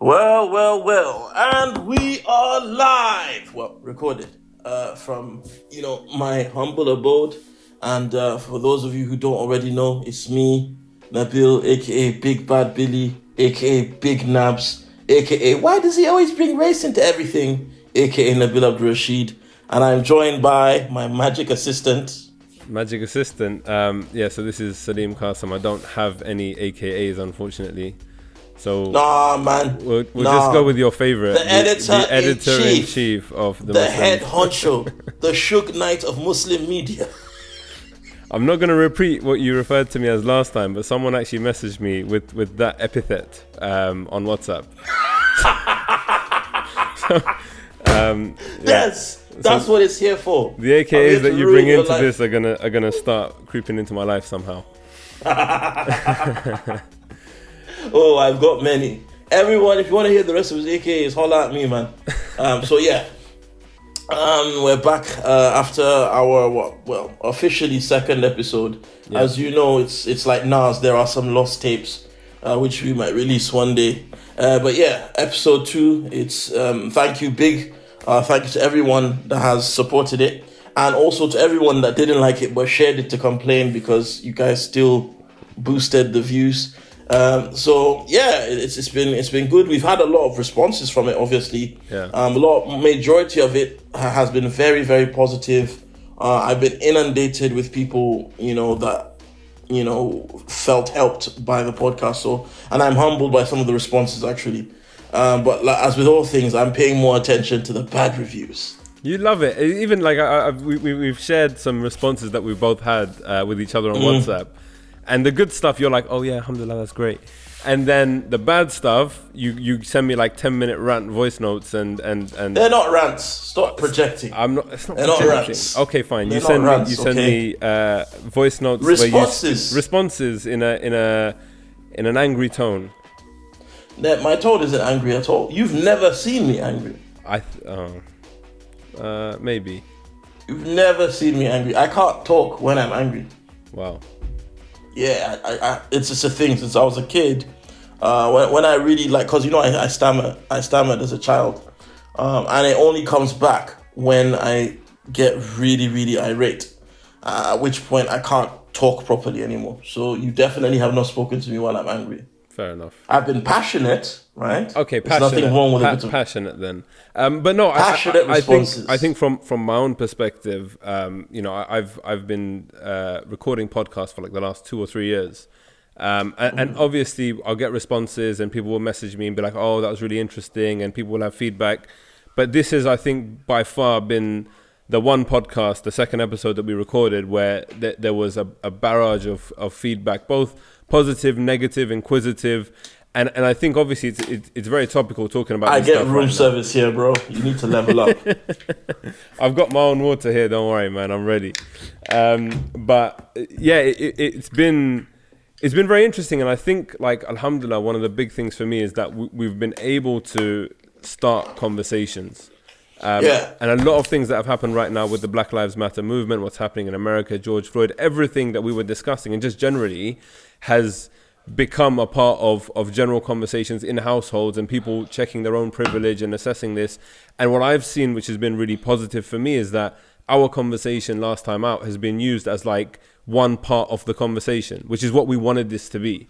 Well, and we are live. Well, recorded from my humble abode. And for those of you who don't already know, it's me, Nabil, aka Big Bad Billy, aka Big Nabs, aka Why does he always bring race into everything, aka Nabil Abdulrashid, and I'm joined by my magic assistant. So this is Salim Kassam. I don't have any AKAs, unfortunately. So nah, man. We'll just go with your favorite. The editor-in-chief of the Muslim. head honcho, the Shug Knight of Muslim media. I'm not going to repeat what you referred to me as last time, but someone actually messaged me with that epithet on WhatsApp. Yes, that's what it's here for. The AKAs that you bring into this are gonna start creeping into my life somehow. Oh, I've got many. Everyone, if you want to hear the rest of his AKAs, holla at me, man. We're back after our officially second episode. Yeah. As you know, it's like Nas. There are some lost tapes which we might release one day. Episode 2. It's thank you, big. Thank you to everyone that has supported it, and also to everyone that didn't like it but shared it to complain, because you guys still boosted the views. It's been good. We've had a lot of responses from it, obviously. Yeah. Majority of it has been very, very positive. I've been inundated with people, that felt helped by the podcast. And I'm humbled by some of the responses, actually. But as with all things, I'm paying more attention to the bad reviews. You love it. Even we've shared some responses that we both had with each other on WhatsApp. And the good stuff, you're like, oh yeah, alhamdulillah, that's great. And then the bad stuff, you send me like 10-minute rant voice notes and they're not rants. Stop projecting. It's not they're projecting. Not rants. Okay, fine. They're You send rants, me voice notes, responses in an angry tone. My tone isn't angry at all. You've never seen me angry. Maybe. You've never seen me angry. I can't talk when I'm angry. Wow. Yeah, it's just a thing since I was a kid. When I really because I stammered as a child, and it only comes back when I get really, really irate. At which point I can't talk properly anymore. So you definitely have not spoken to me while I'm angry. Fair enough. I've been passionate, right? Okay, passionate. There's nothing wrong with it. Passionate then. But no, passionate responses. I think from my own perspective, I've been recording podcasts for like the last 2 or 3 years. And obviously I'll get responses and people will message me and be like, oh, that was really interesting, and people will have feedback. But this has, I think, by far been the one podcast, the second episode that we recorded, where there was a barrage of feedback, both positive, negative, inquisitive, and I think obviously it's very topical talking about. I get room service here, bro. You need to level up. I've got my own water here. Don't worry, man. I'm ready. It's been very interesting, and I think, like, alhamdulillah, one of the big things for me is that we've been able to start conversations. And a lot of things that have happened right now with the Black Lives Matter movement, what's happening in America, George Floyd, everything that we were discussing and just generally has become a part of general conversations in households and people checking their own privilege and assessing this. And what I've seen, which has been really positive for me, is that our conversation last time out has been used as like one part of the conversation, which is what we wanted this to be.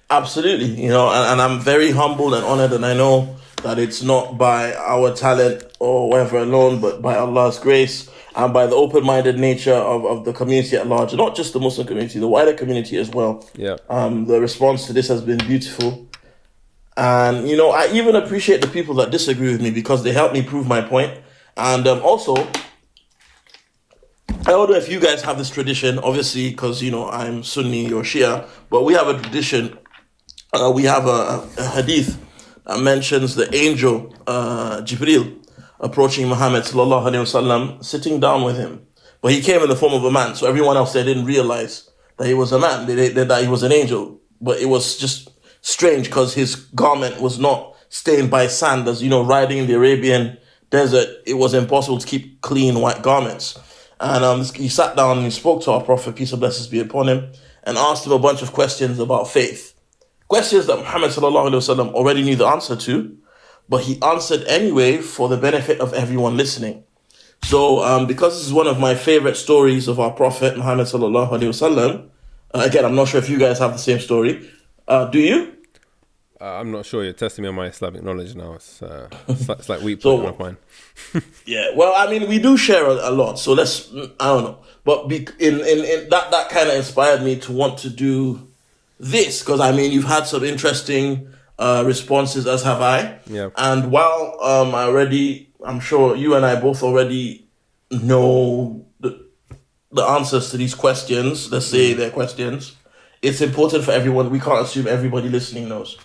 Absolutely, and I'm very humbled and honored, and I know that it's not by our talent or whatever alone, but by Allah's grace and by the open-minded nature of the community at large, not just the Muslim community, the wider community as well. Yeah. The response to this has been beautiful. And, I even appreciate the people that disagree with me, because they help me prove my point. And also, I don't know if you guys have this tradition, obviously, because, I'm Sunni or Shia, but we have a tradition. We have a hadith that mentions the angel Jibril approaching Muhammad sallallahu alaihi wasallam, sitting down with him. But he came in the form of a man, so everyone else, they didn't realize that he was a man, that he was an angel. But it was just strange because his garment was not stained by sand. As riding in the Arabian desert, it was impossible to keep clean white garments. And he sat down and he spoke to our Prophet, peace and blessings be upon him, and asked him a bunch of questions about faith. Questions that Muhammad sallallahu alaihi wasallam already knew the answer to, but he answered anyway for the benefit of everyone listening. So because this is one of my favorite stories of our Prophet Muhammad sallallahu alaihi wasallam, again, I'm not sure if you guys have the same story. Do you? I'm not sure. You're testing me on my Islamic knowledge now. It's like wheat pudding of mine. Yeah, well, I mean, we do share a lot, so I don't know. But in that kind of inspired me to want to do this, because I mean, you've had some interesting responses, as have I. Yeah. And while I'm sure you and I both already know the answers to these questions, let's say they're questions, it's important for everyone. We can't assume everybody listening knows.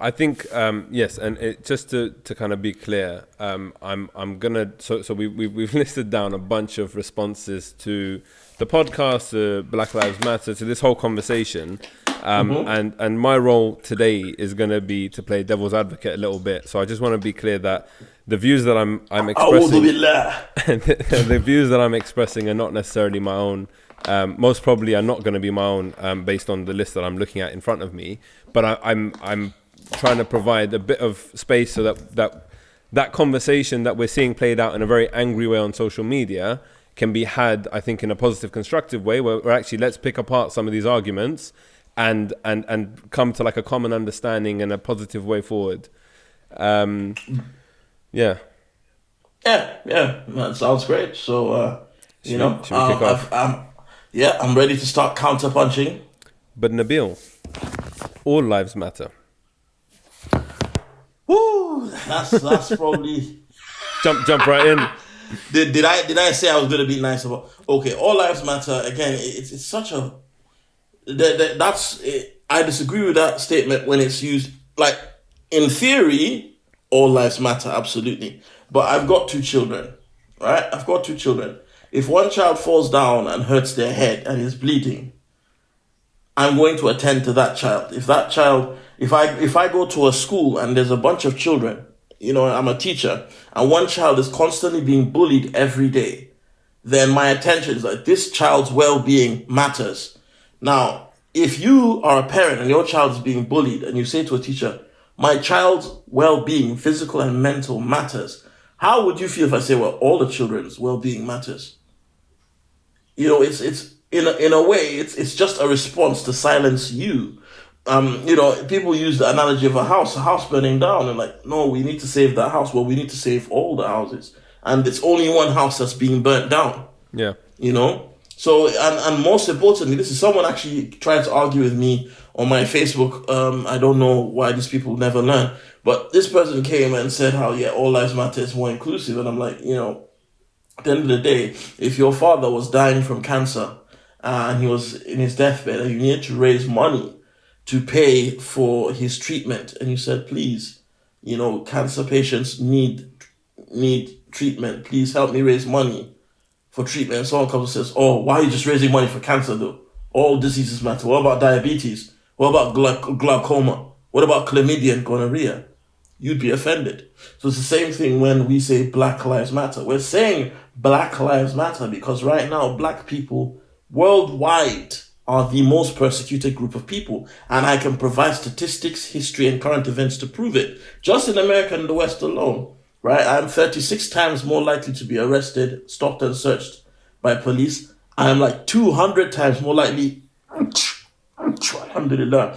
I think yes, and just to kind of be clear, I'm gonna so we've listed down a bunch of responses to the podcast, to Black Lives Matter, to this whole conversation, and my role today is gonna be to play devil's advocate a little bit. So I just want to be clear that the views that I'm expressing, the views that I'm expressing are not necessarily my own. Most probably are not going to be my own based on the list that I'm looking at in front of me. But I'm trying to provide a bit of space so that conversation that we're seeing played out in a very angry way on social media can be had, I think, in a positive, constructive way, where we're actually, let's pick apart some of these arguments and come to like a common understanding and a positive way forward. Yeah, that sounds great. So should we kick off? I'm ready to start counter-punching. But Nabil, all lives matter. Woo! That's probably jump right in. Did I say I was gonna be nice about? Okay, all lives matter. Again, it's such a I disagree with that statement when it's used. Like, in theory, all lives matter, absolutely. But I've got 2 children, right? I've got 2 children. If one child falls down and hurts their head and is bleeding, I'm going to attend to that child. If I go to a school and there's a bunch of children, I'm a teacher, and one child is constantly being bullied every day, then my attention is like, this child's well-being matters. Now, if you are a parent and your child is being bullied and you say to a teacher, my child's well-being, physical and mental, matters, how would you feel if I say, well, all the children's well-being matters? It's in a way, it's just a response to silence you. People use the analogy of a house burning down, and like, no, we need to save that house. Well, we need to save all the houses, and it's only one house that's being burnt down. Yeah. So, and most importantly, this is someone actually tried to argue with me on my Facebook. I don't know why these people never learn, but this person came and said how, all lives matter is more inclusive. And I'm like, at the end of the day, if your father was dying from cancer and he was in his deathbed and you needed to raise money to pay for his treatment, and you said, please, cancer patients need treatment, please help me raise money for treatment. And someone comes and says, oh, why are you just raising money for cancer though? All diseases matter. What about diabetes? What about glaucoma? What about chlamydia and gonorrhea? You'd be offended. So it's the same thing when we say Black Lives Matter. We're saying Black Lives Matter because right now, Black people worldwide are the most persecuted group of people. And I can provide statistics, history, and current events to prove it. Just in America and the West alone, right? I'm 36 times more likely to be arrested, stopped, and searched by police. I'm like 200 times more likely, alhamdulillah,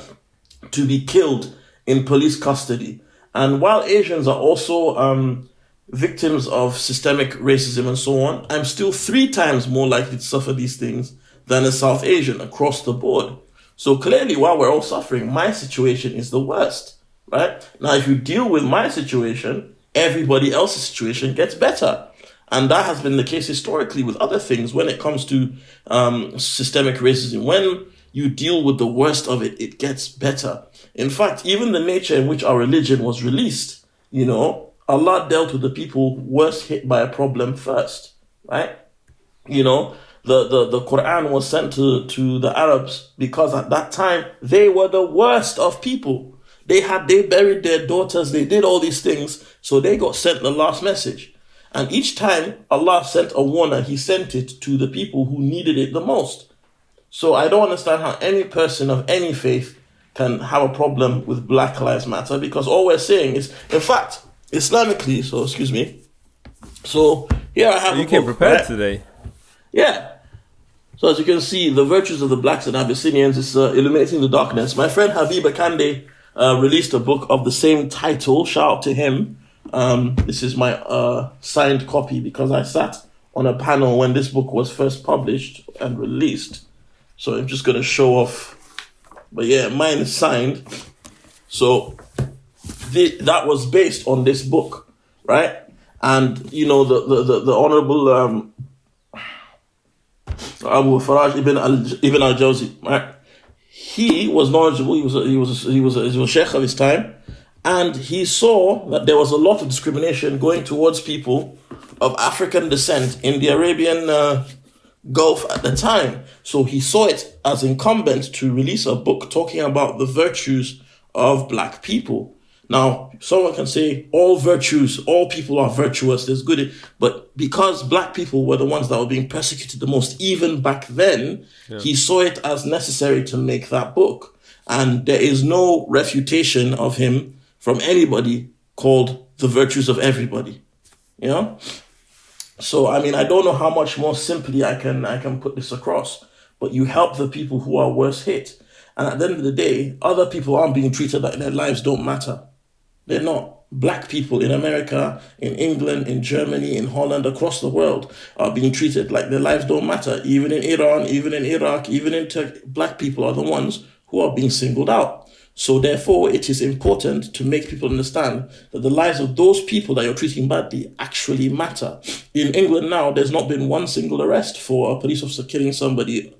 to be killed in police custody. And while Asians are also victims of systemic racism and so on, I'm still 3 times more likely to suffer these things than a South Asian across the board. So clearly, while we're all suffering, my situation is the worst, right? Now, if you deal with my situation, everybody else's situation gets better. And that has been the case historically with other things when it comes to systemic racism. When you deal with the worst of it, it gets better. In fact, even the nature in which our religion was released, Allah dealt with the people worst hit by a problem first, right? The Quran was sent to the Arabs because at that time, they were the worst of people. They buried their daughters, they did all these things, so they got sent the last message. And each time Allah sent a warner, He sent it to the people who needed it the most. So I don't understand how any person of any faith can have a problem with Black Lives Matter, because all we're saying is, in fact, Islamically, so excuse me. So here I have you came prepared today. Yeah. So as you can see, the virtues of the blacks and Abyssinians is illuminating the darkness. My friend Habib Akande released a book of the same title. Shout out to him. This is my signed copy because I sat on a panel when this book was first published and released. So I'm just going to show off. But yeah, mine is signed. So that was based on this book, right? And, you know, the Honorable Abu Faraj Ibn al-Jawzi, right? He was knowledgeable. He was a sheikh of his time. And he saw that there was a lot of discrimination going towards people of African descent in the Arabian Gulf at the time. So he saw it as incumbent to release a book talking about the virtues of black people. Now, someone can say all virtues, all people are virtuous, there's good, but because black people were the ones that were being persecuted the most, even back then, he saw it as necessary to make that book. And there is no refutation of him from anybody called The Virtues of Everybody. You know? So, I mean, I don't know how much more simply I can put this across, but you help the people who are worse hit. And at the end of the day, other people aren't being treated like their lives don't matter. They're not. Black people in America, in England, in Germany, in Holland, across the world are being treated like their lives don't matter. Even in Iran, even in Iraq, even in Turkey, black people are the ones who are being singled out. So therefore, it is important to make people understand that the lives of those people that you're treating badly actually matter. In England now, there's not been one single arrest for a police officer killing somebody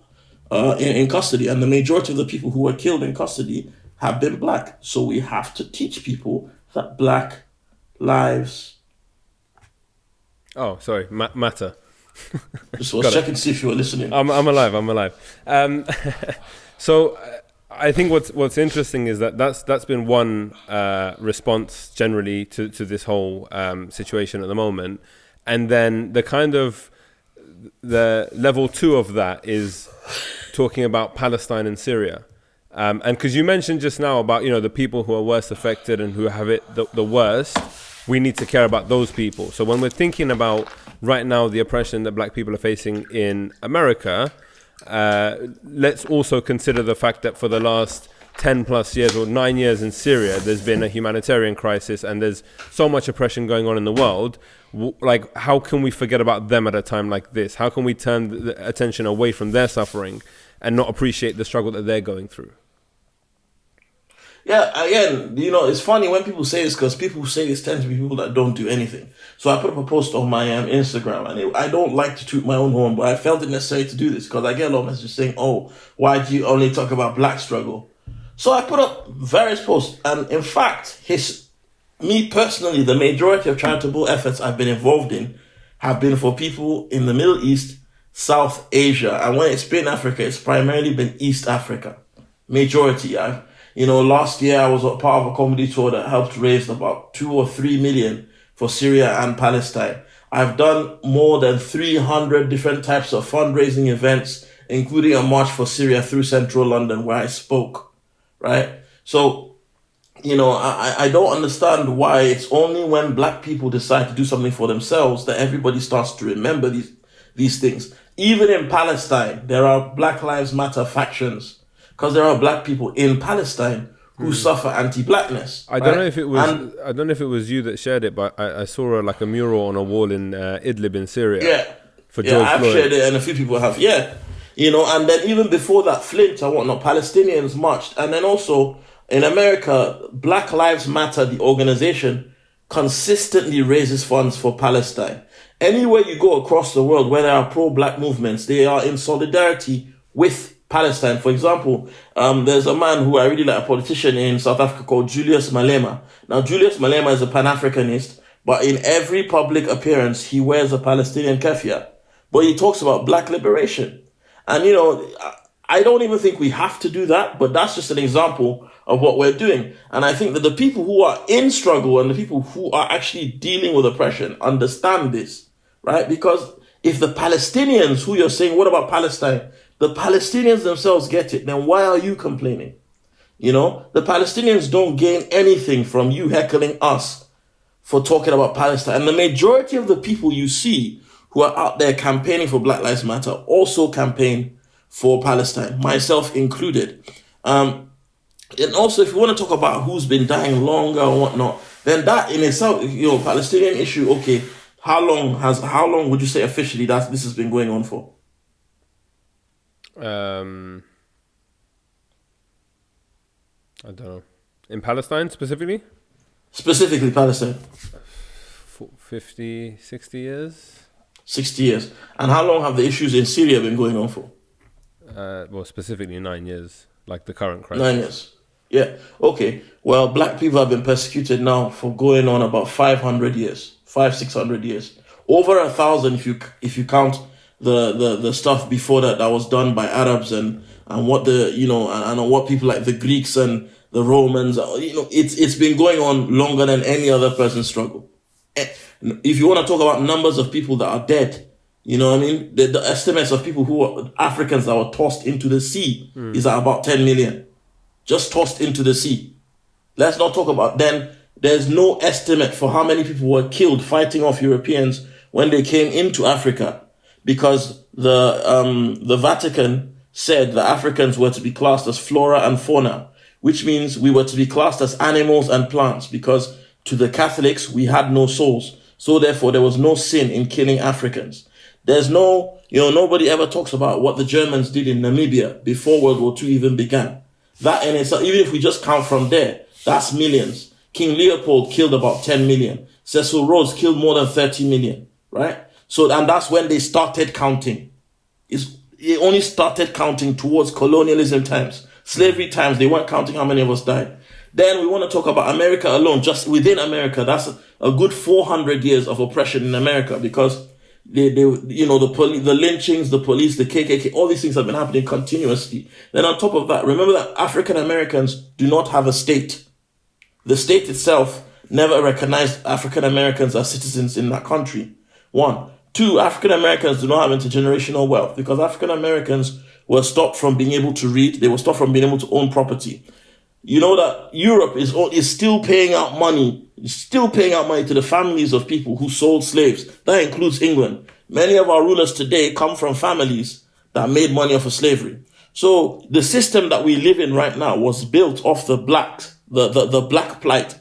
in custody. And the majority of the people who were killed in custody have been black. So we have to teach people that black lives... Oh, sorry, matter. Just was checking to see if you were listening. I'm alive. So I think what's interesting is that's been one response generally to this whole situation at the moment, and then the level 2 of that is talking about Palestine and Syria, and because you mentioned just now about, you know, the people who are worst affected and who have it the worst, we need to care about those people. So when we're thinking about right now the oppression that black people are facing in America, let's also consider the fact that for the last 10 plus years or 9 years in Syria, there's been a humanitarian crisis and there's so much oppression going on in the world. Like, how can we forget about them at a time like this? How can we turn the attention away from their suffering and not appreciate the struggle that they're going through? Yeah, again, you know, it's funny when people say this, because people who say this tend to be people that don't do anything. So I put up a post on my Instagram, and I don't like to toot my own horn, but I felt it necessary to do this because I get a lot of messages saying, oh, why do you only talk about black struggle? So I put up various posts, and in fact, me personally, the majority of charitable efforts I've been involved in have been for people in the Middle East, South Asia, and when it's been Africa, it's primarily been East Africa. Majority. Last year I was a part of a comedy tour that helped raise about 2 or 3 million for Syria and Palestine. I've done more than 300 different types of fundraising events, including a march for Syria through central London where I spoke, right? So, I don't understand why it's only when black people decide to do something for themselves that everybody starts to remember these things. Even in Palestine, there are Black Lives Matter factions, because there are black people in Palestine who suffer anti-blackness. I don't know if it was you that shared it, but I saw a mural on a wall in Idlib in Syria. Yeah, for George I've Floyd. shared it, and a few people have. Yeah, and then even before that, Flint and whatnot, Palestinians marched, and then also in America, Black Lives Matter, the organization, consistently raises funds for Palestine. Anywhere you go across the world where there are pro-black movements, they are in solidarity with Palestine. For example, there's a man who I really like, a politician in South Africa called Julius Malema. Now, Julius Malema is a Pan-Africanist, but in every public appearance, he wears a Palestinian keffiyeh. But he talks about black liberation. And, I don't even think we have to do that, but that's just an example of what we're doing. And I think that the people who are in struggle and the people who are actually dealing with oppression understand this, right? Because if the Palestinians who you're saying, what about Palestine? The Palestinians themselves get it, then why are you complaining? The Palestinians don't gain anything from you heckling us for talking about Palestine. And the majority of the people you see who are out there campaigning for Black Lives Matter also campaign for Palestine, myself included. And also, if you want to talk about who's been dying longer or whatnot, then that in itself, Palestinian issue, okay, how long would you say officially that this has been going on for? I don't know. In Palestine specifically? Specifically Palestine. 50, 60 years? 60 years. And how long have the issues in Syria been going on for? Well, specifically 9 years, like the current crisis. 9 years. Yeah. Okay. Well, black people have been persecuted now for going on about 500 years, 600 years. Over 1,000 if you count the stuff before that was done by Arabs and what and what people like the Greeks and the Romans, it's been going on longer than any other person's struggle. If you want to talk about numbers of people that are dead, you know what I mean? The estimates of people who are Africans that were tossed into the sea is at about 10 million. Just tossed into the sea. Let's not talk about then. There's no estimate for how many people were killed fighting off Europeans when they came into Africa, because the Vatican said that Africans were to be classed as flora and fauna, which means we were to be classed as animals and plants, because to the Catholics, we had no souls. So therefore, there was no sin in killing Africans. There's no, nobody ever talks about what the Germans did in Namibia before World War II even began. That in itself, even if we just count from there, that's millions. King Leopold killed about 10 million. Cecil Rhodes killed more than 30 million, right? So, and that's when they started counting. It only started counting towards colonialism times. Slavery times, they weren't counting how many of us died. Then we want to talk about America alone. Just within America, that's a good 400 years of oppression in America, because the lynchings, the police, the KKK, all these things have been happening continuously. Then on top of that, remember that African Americans do not have a state. The state itself never recognized African Americans as citizens in that country. 1. 2, African Americans do not have intergenerational wealth, because African Americans were stopped from being able to read. They were stopped from being able to own property. You know that Europe is still paying out money. Still paying out money to the families of people who sold slaves. That includes England. Many of our rulers today come from families that made money off of slavery. So the system that we live in right now was built off the black plight.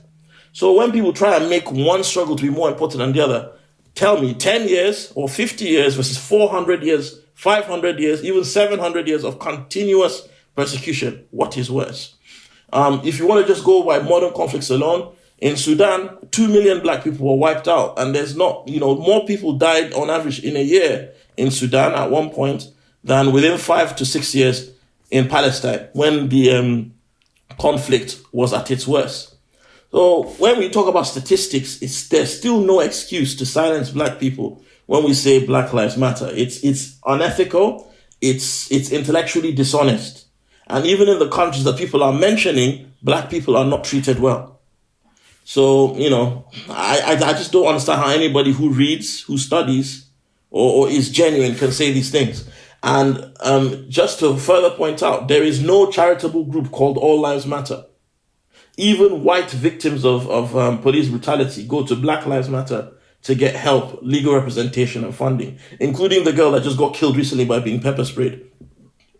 So when people try and make one struggle to be more important than the other, tell me 10 years or 50 years versus 400 years, 500 years, even 700 years of continuous persecution, what is worse? If you want to just go by modern conflicts alone, in Sudan, 2 million black people were wiped out. And there's not, more people died on average in a year in Sudan at one point than within 5 to 6 years in Palestine when the conflict was at its worst. So when we talk about statistics, there's still no excuse to silence black people when we say Black Lives Matter. It's unethical. It's intellectually dishonest. And even in the countries that people are mentioning, black people are not treated well. So, I just don't understand how anybody who reads, who studies, or is genuine can say these things. And just to further point out, there is no charitable group called All Lives Matter. Even white victims of police brutality go to Black Lives Matter to get help, legal representation and funding, including the girl that just got killed recently by being pepper sprayed.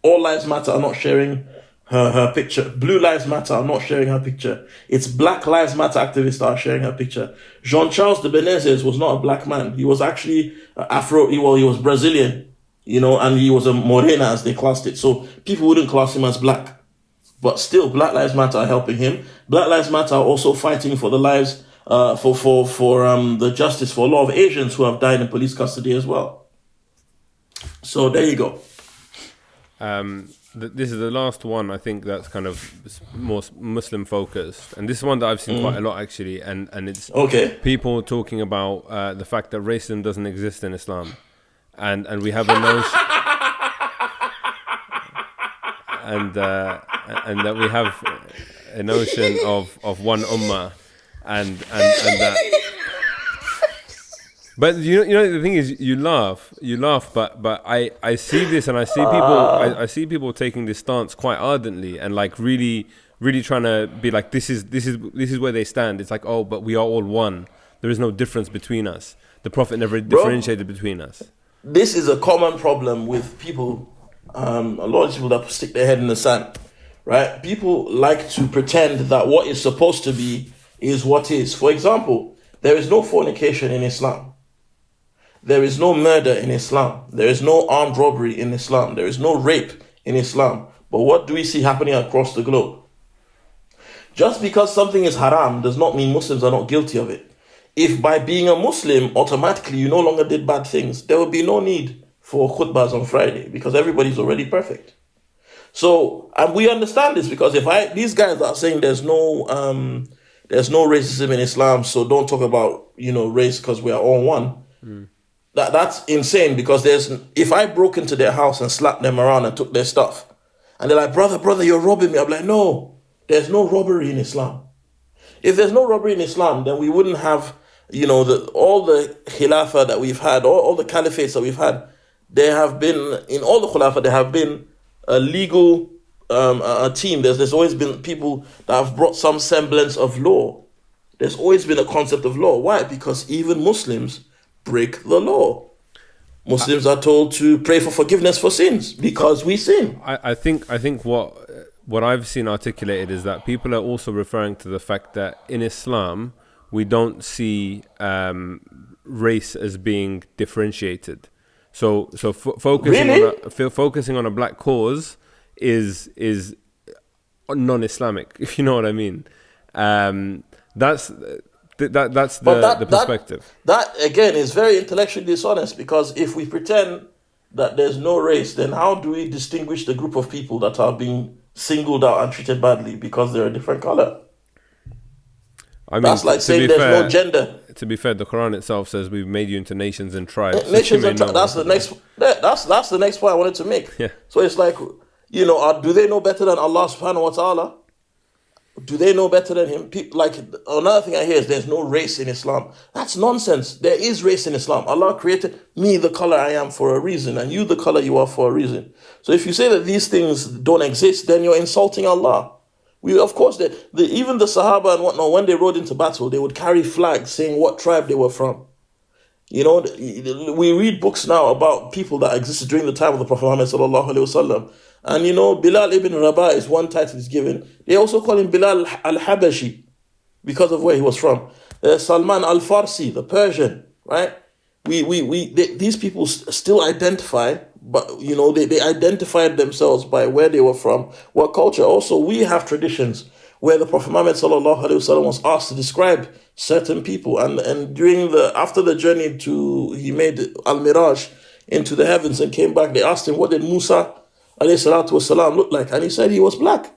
All Lives Matter are not sharing her picture. Blue Lives Matter are not sharing her picture. It's Black Lives Matter activists that are sharing her picture. Jean-Charles de Menezes was not a black man. He was actually he was Brazilian, and he was a morena as they classed it. So people wouldn't class him as black. But still, Black Lives Matter are helping him. Black Lives Matter are also fighting for the lives, for the justice for a lot of Asians who have died in police custody as well. So there you go. This is the last one, I think, that's kind of more Muslim focused, and this is one that I've seen quite a lot actually, and it's people talking about the fact that racism doesn't exist in Islam, and we have a notion, and that we have a notion of one ummah, and that. But the thing is, you laugh, but I see this, and I see people, I see people taking this stance quite ardently, and like really trying to be like, this is where they stand. It's like, oh, but we are all one. there is no difference between us. The Prophet never differentiated between us. This is a common problem with people, a lot of people that stick their head in the sand, right? People like to pretend that what is supposed to be is what is. For example, there is no fornication in Islam. There is no murder in Islam. There is no armed robbery in Islam. There is no rape in Islam. But what do we see happening across the globe? Just because something is haram does not mean Muslims are not guilty of it. If by being a Muslim, automatically you no longer did bad things, there would be no need for khutbahs on Friday because everybody's already perfect. So, and we understand this because these guys are saying there's no racism in Islam, so don't talk about, race because we are all one. That's insane because if I broke into their house and slapped them around and took their stuff, and they're like, brother, you're robbing me. I'm like, no, there's no robbery in Islam. If there's no robbery in Islam, then we wouldn't have, all the khilafah that we've had, all the caliphates that we've had. There have been, in all the khilafah, there have been a legal a team. There's always been people that have brought some semblance of law. There's always been a concept of law. Why? Because even Muslims break the law. Muslims are told to pray for forgiveness for sins because we sin. I think what I've seen articulated is that people are also referring to the fact that in Islam we don't see race as being differentiated. So focusing on a black cause is non-Islamic, if you know what I mean. That's the perspective. That again is very intellectually dishonest because if we pretend that there's no race, then how do we distinguish the group of people that are being singled out and treated badly because they're a different color? I mean, that's like saying there's no gender. To be fair, the Quran itself says we've made you into nations and tribes. Nations and tribes. That's the next point I wanted to make. Yeah. So it's like, do they know better than Allah subhanahu wa ta'ala? Do they know better than him? Like, another thing I hear is there's no race in Islam. That's nonsense. There is race in Islam. Allah created me the color I am for a reason, and you the color you are for a reason. So if you say that these things don't exist, then you're insulting Allah. Of course, even the Sahaba and whatnot, when they rode into battle, they would carry flags saying what tribe they were from. We read books now about people that existed during the time of the Prophet Muhammad sallallahu alaihi wasallam. And Bilal ibn Rabah is one title he's given. They also call him Bilal al-Habashi because of where he was from. Salman al-Farsi, the Persian, right? These people still identify, but they identified themselves by where they were from, what culture. Also, we have traditions where the Prophet Muhammad sallallahu alaihi wasallam was asked to describe certain people, and after the journey he made al-Miraj into the heavens and came back, they asked him, what did Musa alayhi salatu wasalam look like? And he said he was black.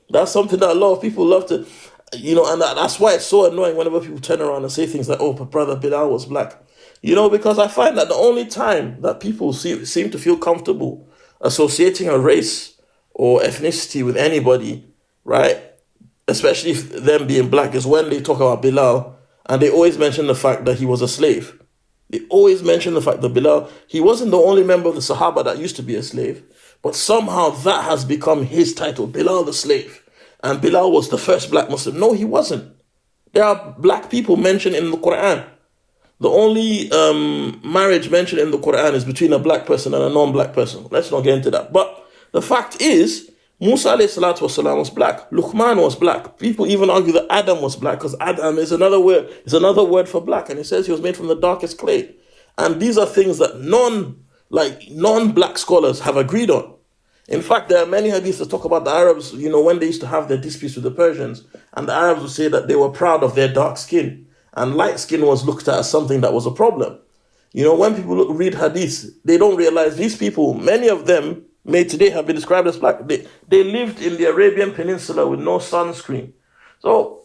That's something that a lot of people love to, and that's why it's so annoying whenever people turn around and say things like, oh, but brother Bilal was black. Because I find that the only time that people seem to feel comfortable associating a race or ethnicity with anybody, right, especially if them being black, is when they talk about Bilal, and they always mention the fact that he was a slave. They always mention the fact that Bilal, he wasn't the only member of the Sahaba that used to be a slave, but somehow that has become his title, Bilal the slave. And Bilal was the first black Muslim. No, he wasn't. There are black people mentioned in the Quran. The only marriage mentioned in the Quran is between a black person and a non-black person. Let's not get into that. But the fact is, Musa alayhi salatu wasalam was black. Luqman was black. People even argue that Adam was black because Adam is another word for black. And it says he was made from the darkest clay. And these are things that non-black scholars have agreed on. In fact, there are many hadiths that talk about the Arabs, when they used to have their disputes with the Persians, and the Arabs would say that they were proud of their dark skin. And light skin was looked at as something that was a problem. When people read hadiths, they don't realize these people, many of them may today have been described as black. They lived in the Arabian Peninsula with no sunscreen. So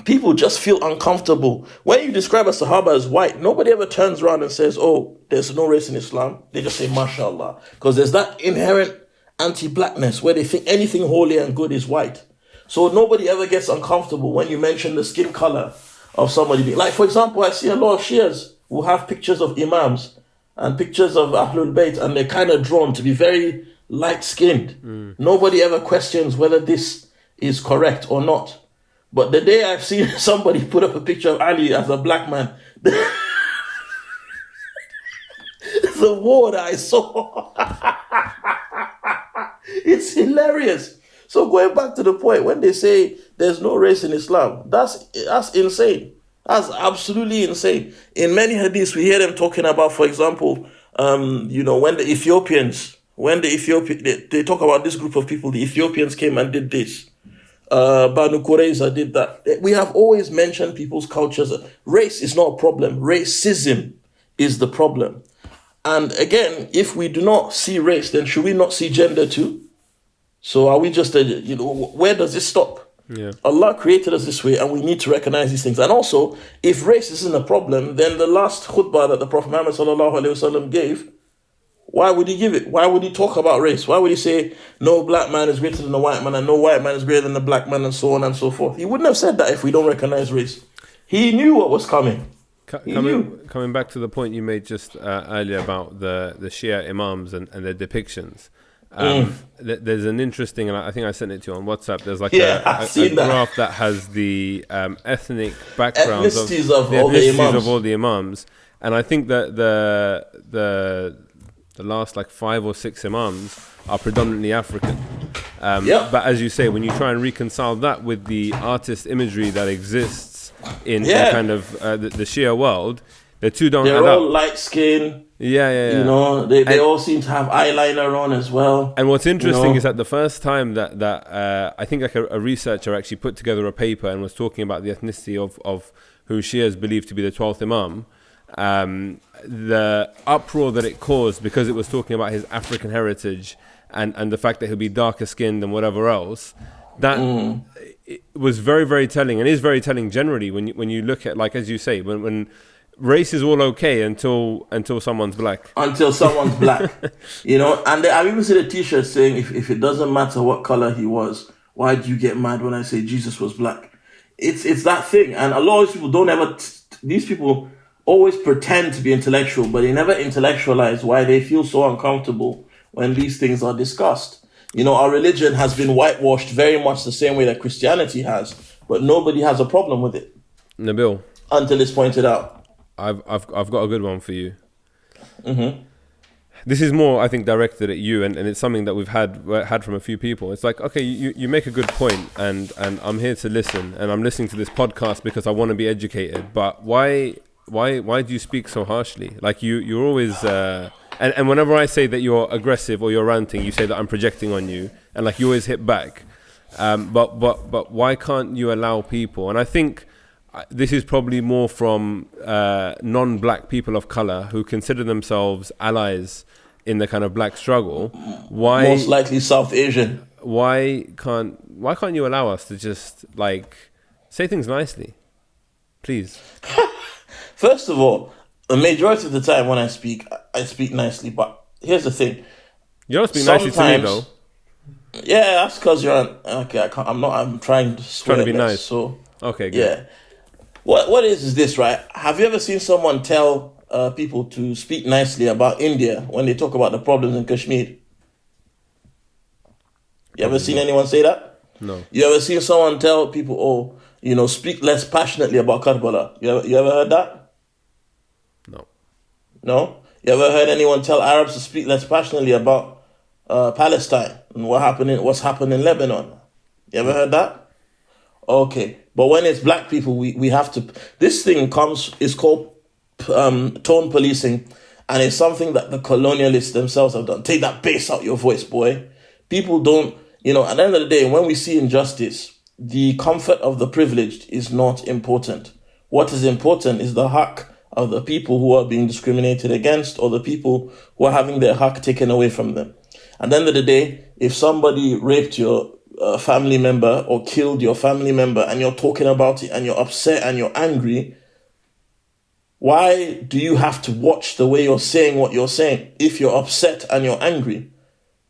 people just feel uncomfortable. When you describe a Sahaba as white, nobody ever turns around and says, oh, there's no race in Islam. They just say, mashallah. Because there's that inherent anti-blackness where they think anything holy and good is white. So nobody ever gets uncomfortable when you mention the skin color of somebody. Like, for example, I see a lot of Shias who have pictures of Imams and pictures of Ahlul Bayt, and they're kind of drawn to be very light-skinned. Nobody ever questions whether this is correct or not. But the day I've seen somebody put up a picture of Ali as a black man, the war that I saw, it's hilarious. So going back to the point, when they say there's no race in Islam, that's insane. That's absolutely insane. In many hadiths, we hear them talking about, for example, when the Ethiopians, they talk about this group of people, the Ethiopians came and did this. Banu Qurayza did that. We have always mentioned people's cultures. Race is not a problem. Racism is the problem. And again, if we do not see race, then should we not see gender too? So are we just, where does this stop? Yeah. Allah created us this way, and we need to recognize these things. And also, if race isn't a problem, then the last khutbah that the Prophet Muhammad ﷺ gave, why would he give it? Why would he talk about race? Why would he say, no black man is greater than a white man, and no white man is greater than a black man, and so on and so forth? He wouldn't have said that if we don't recognize race. He knew what was coming. Coming back to the point you made just earlier about the Shia imams and their depictions. There's an interesting, and I think I sent it to you on WhatsApp. There's like a graph that has the ethnic backgrounds ethnicities of all the imams, and I think that the last like 5 or 6 imams are predominantly African. But as you say, when you try and reconcile that with the artist imagery that exists in kind of the Shia world, the two don't add up. They're all light skin. Yeah. They all seem to have eyeliner on as well. And what's interesting is that the first time that I think like a researcher actually put together a paper and was talking about the ethnicity of who Shias believe to be the 12th Imam, the uproar that it caused because it was talking about his African heritage and the fact that he'll be darker skinned and whatever else, that it was very, very telling, and is very telling generally when you look at, like as you say, when race is all okay until someone's black. Until someone's black. And I've even seen a t-shirt saying, if it doesn't matter what color he was, why do you get mad when I say Jesus was black? It's that thing. And a lot of people these people always pretend to be intellectual, but they never intellectualize why they feel so uncomfortable when these things are discussed. Our religion has been whitewashed very much the same way that Christianity has, but nobody has a problem with it. Nabil. Until it's pointed out. I've got a good one for you. Mm-hmm. This is more, I think, directed at you, and it's something that we've had from a few people. It's like, okay, you make a good point, and I'm here to listen, and I'm listening to this podcast because I want to be educated. But why do you speak so harshly? Like you're always and whenever I say that you're aggressive or you're ranting, you say that I'm projecting on you, and like you always hit back. But why can't you allow people? And I think this is probably more from non-black people of color who consider themselves allies in the kind of black struggle. Why? Most likely South Asian. Why can't you allow us to just like say things nicely, please? First of all, the majority of the time when I speak nicely. But here's the thing: you don't speak nicely to me, though. Yeah, that's because you're okay. I'm trying to be nice. So okay, good. Yeah. What is this, right? Have you ever seen someone tell people to speak nicely about India when they talk about the problems in Kashmir? You ever seen anyone say that? No. You ever seen someone tell people, speak less passionately about Karbala? You ever heard that? No. No? You ever heard anyone tell Arabs to speak less passionately about Palestine and what's happened in Lebanon? You ever heard that? Okay. But when it's black people, we have to... This thing is called tone policing, and it's something that the colonialists themselves have done. Take that bass out your voice, boy. People don't... at the end of the day, when we see injustice, the comfort of the privileged is not important. What is important is the haq of the people who are being discriminated against, or the people who are having their haq taken away from them. At the end of the day, if somebody raped your family member or killed your family member and you're talking about it and you're upset and you're angry, why do you have to watch the way you're saying what you're saying if you're upset and you're angry?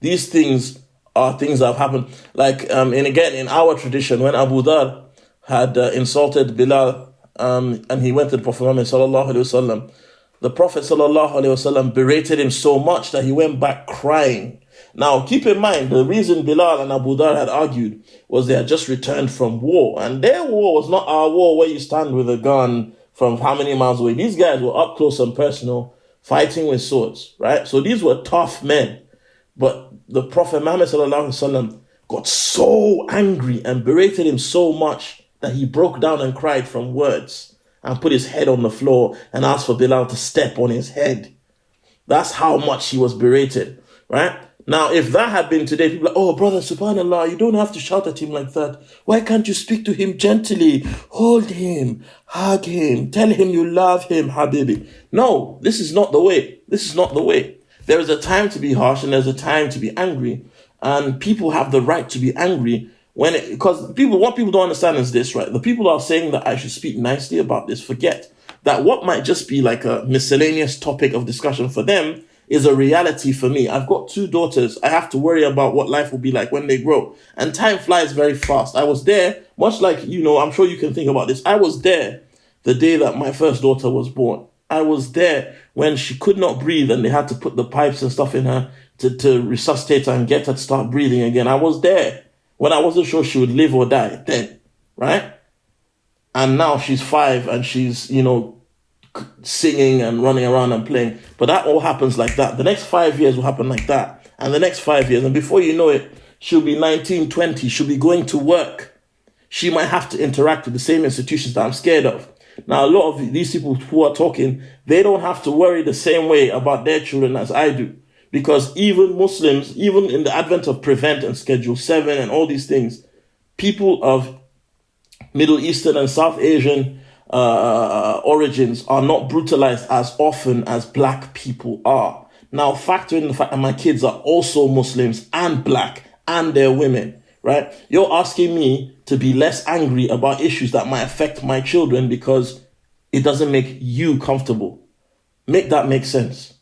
These things are things that have happened. Like, in our tradition, when Abu Dhar had insulted Bilal, and he went to the Prophet Muhammad sallallahu alaihi wasallam, the Prophet sallallahu alaihi wasallam berated him so much that he went back crying. Now, keep in mind, the reason Bilal and Abu Dhar had argued was they had just returned from war. And their war was not our war where you stand with a gun from how many miles away. These guys were up close and personal, fighting with swords, right? So these were tough men. But the Prophet Muhammad ﷺ got so angry and berated him so much that he broke down and cried from words and put his head on the floor and asked for Bilal to step on his head. That's how much he was berated, right? Now, if that had been today, people are like, oh, brother, subhanAllah, you don't have to shout at him like that. Why can't you speak to him gently? Hold him, hug him, tell him you love him, habibi. No, this is not the way. This is not the way. There is a time to be harsh and there's a time to be angry. And people have the right to be angry because what people don't understand is this, right? The people are saying that I should speak nicely about this. Forget that what might just be like a miscellaneous topic of discussion for them is a reality for me. I've got 2 daughters. I have to worry about what life will be like when they grow. And time flies very fast. I was there, much like, I'm sure you can think about this. I was there the day that my first daughter was born. I was there when she could not breathe and they had to put the pipes and stuff in her to resuscitate her and get her to start breathing again. I was there when I wasn't sure she would live or die then, right? And now she's 5 and she's, singing and running around and playing. But that all happens like that. The next 5 years will happen like that. And the next 5 years. And before you know it, she'll be 19, 20. She'll be going to work. She might have to interact with the same institutions that I'm scared of. Now, a lot of these people who are talking, they don't have to worry the same way about their children as I do. Because even Muslims, even in the advent of Prevent and Schedule 7 and all these things, people of Middle Eastern and South Asian origins are not brutalized as often as black people are. Now, factor in the fact that my kids are also Muslims and black and they're women, right? You're asking me to be less angry about issues that might affect my children because it doesn't make you comfortable. Make that make sense.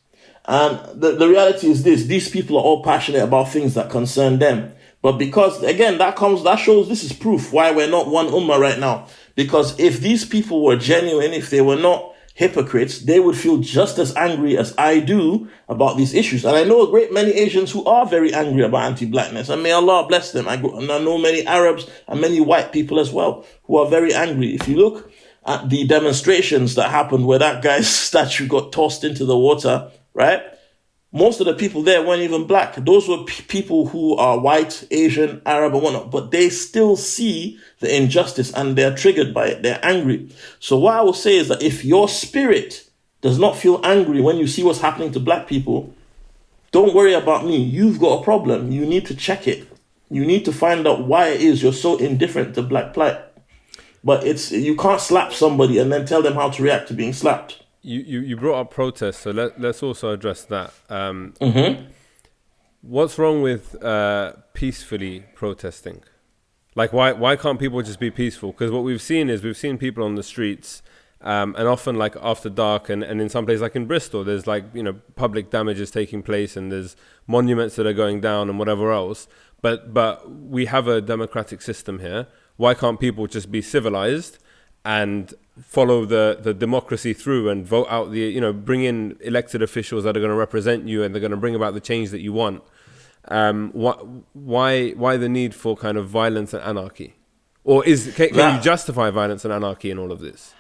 And the reality is this: these people are all passionate about things that concern them. But because, again, that shows this is proof why we're not one ummah right now. Because if these people were genuine, if they were not hypocrites, they would feel just as angry as I do about these issues. And I know a great many Asians who are very angry about anti-blackness, and may Allah bless them. And I know many Arabs and many white people as well who are very angry. If you look at the demonstrations that happened where that guy's statue got tossed into the water, right? Most of the people there weren't even black. Those were people who are white, Asian, Arab, and whatnot. But they still see the injustice and they're triggered by it. They're angry. So what I will say is that if your spirit does not feel angry when you see what's happening to black people, don't worry about me. You've got a problem. You need to check it. You need to find out why it is you're so indifferent to black plight. But you can't slap somebody and then tell them how to react to being slapped. You brought up protests, so let's also address that. What's wrong with peacefully protesting? Like, why can't people just be peaceful? Because what we've seen people on the streets, and often like after dark, and in some places like in Bristol, there's public damages taking place, and there's monuments that are going down and whatever else. But we have a democratic system here. Why can't people just be civilized and follow the democracy through and vote out bring in elected officials that are going to represent you and they're going to bring about the change that you want? Why the need for kind of violence and anarchy? Or can you justify violence and anarchy in all of this?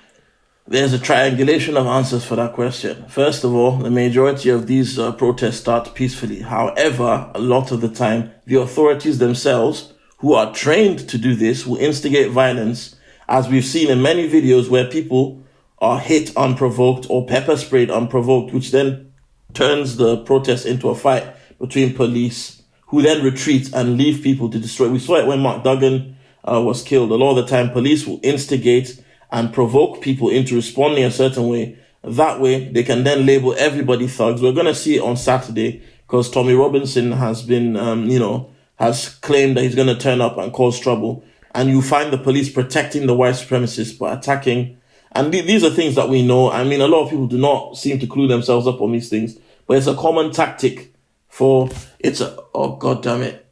There's a triangulation of answers for that question. First of all, the majority of these protests start peacefully. However, a lot of the time, the authorities themselves, who are trained to do this, will instigate violence, as we've seen in many videos where people are hit unprovoked or pepper sprayed unprovoked, which then turns the protest into a fight between police, who then retreat and leave people to destroy. We saw it when Mark Duggan was killed. A lot of the time, police will instigate and provoke people into responding a certain way. That way, they can then label everybody thugs. We're going to see it on Saturday because Tommy Robinson has been, has claimed that he's going to turn up and cause trouble. And you find the police protecting the white supremacists by attacking. And these are things that we know. I mean, a lot of people do not seem to clue themselves up on these things. But it's a common tactic oh, God damn it.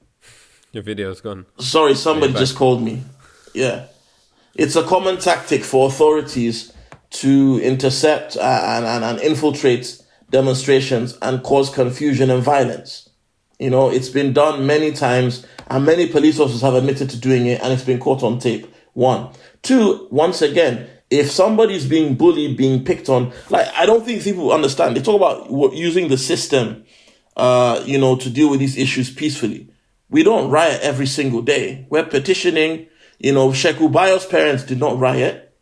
Your video's gone. Sorry, somebody just called me. Yeah. It's a common tactic for authorities to intercept and infiltrate demonstrations and cause confusion and violence. It's been done many times, and many police officers have admitted to doing it, and it's been caught on tape. 1. 2, once again, if somebody's being bullied, being picked on, I don't think people understand. They talk about using the system, to deal with these issues peacefully. We don't riot every single day. We're petitioning. Sheku Bayo's parents did not riot.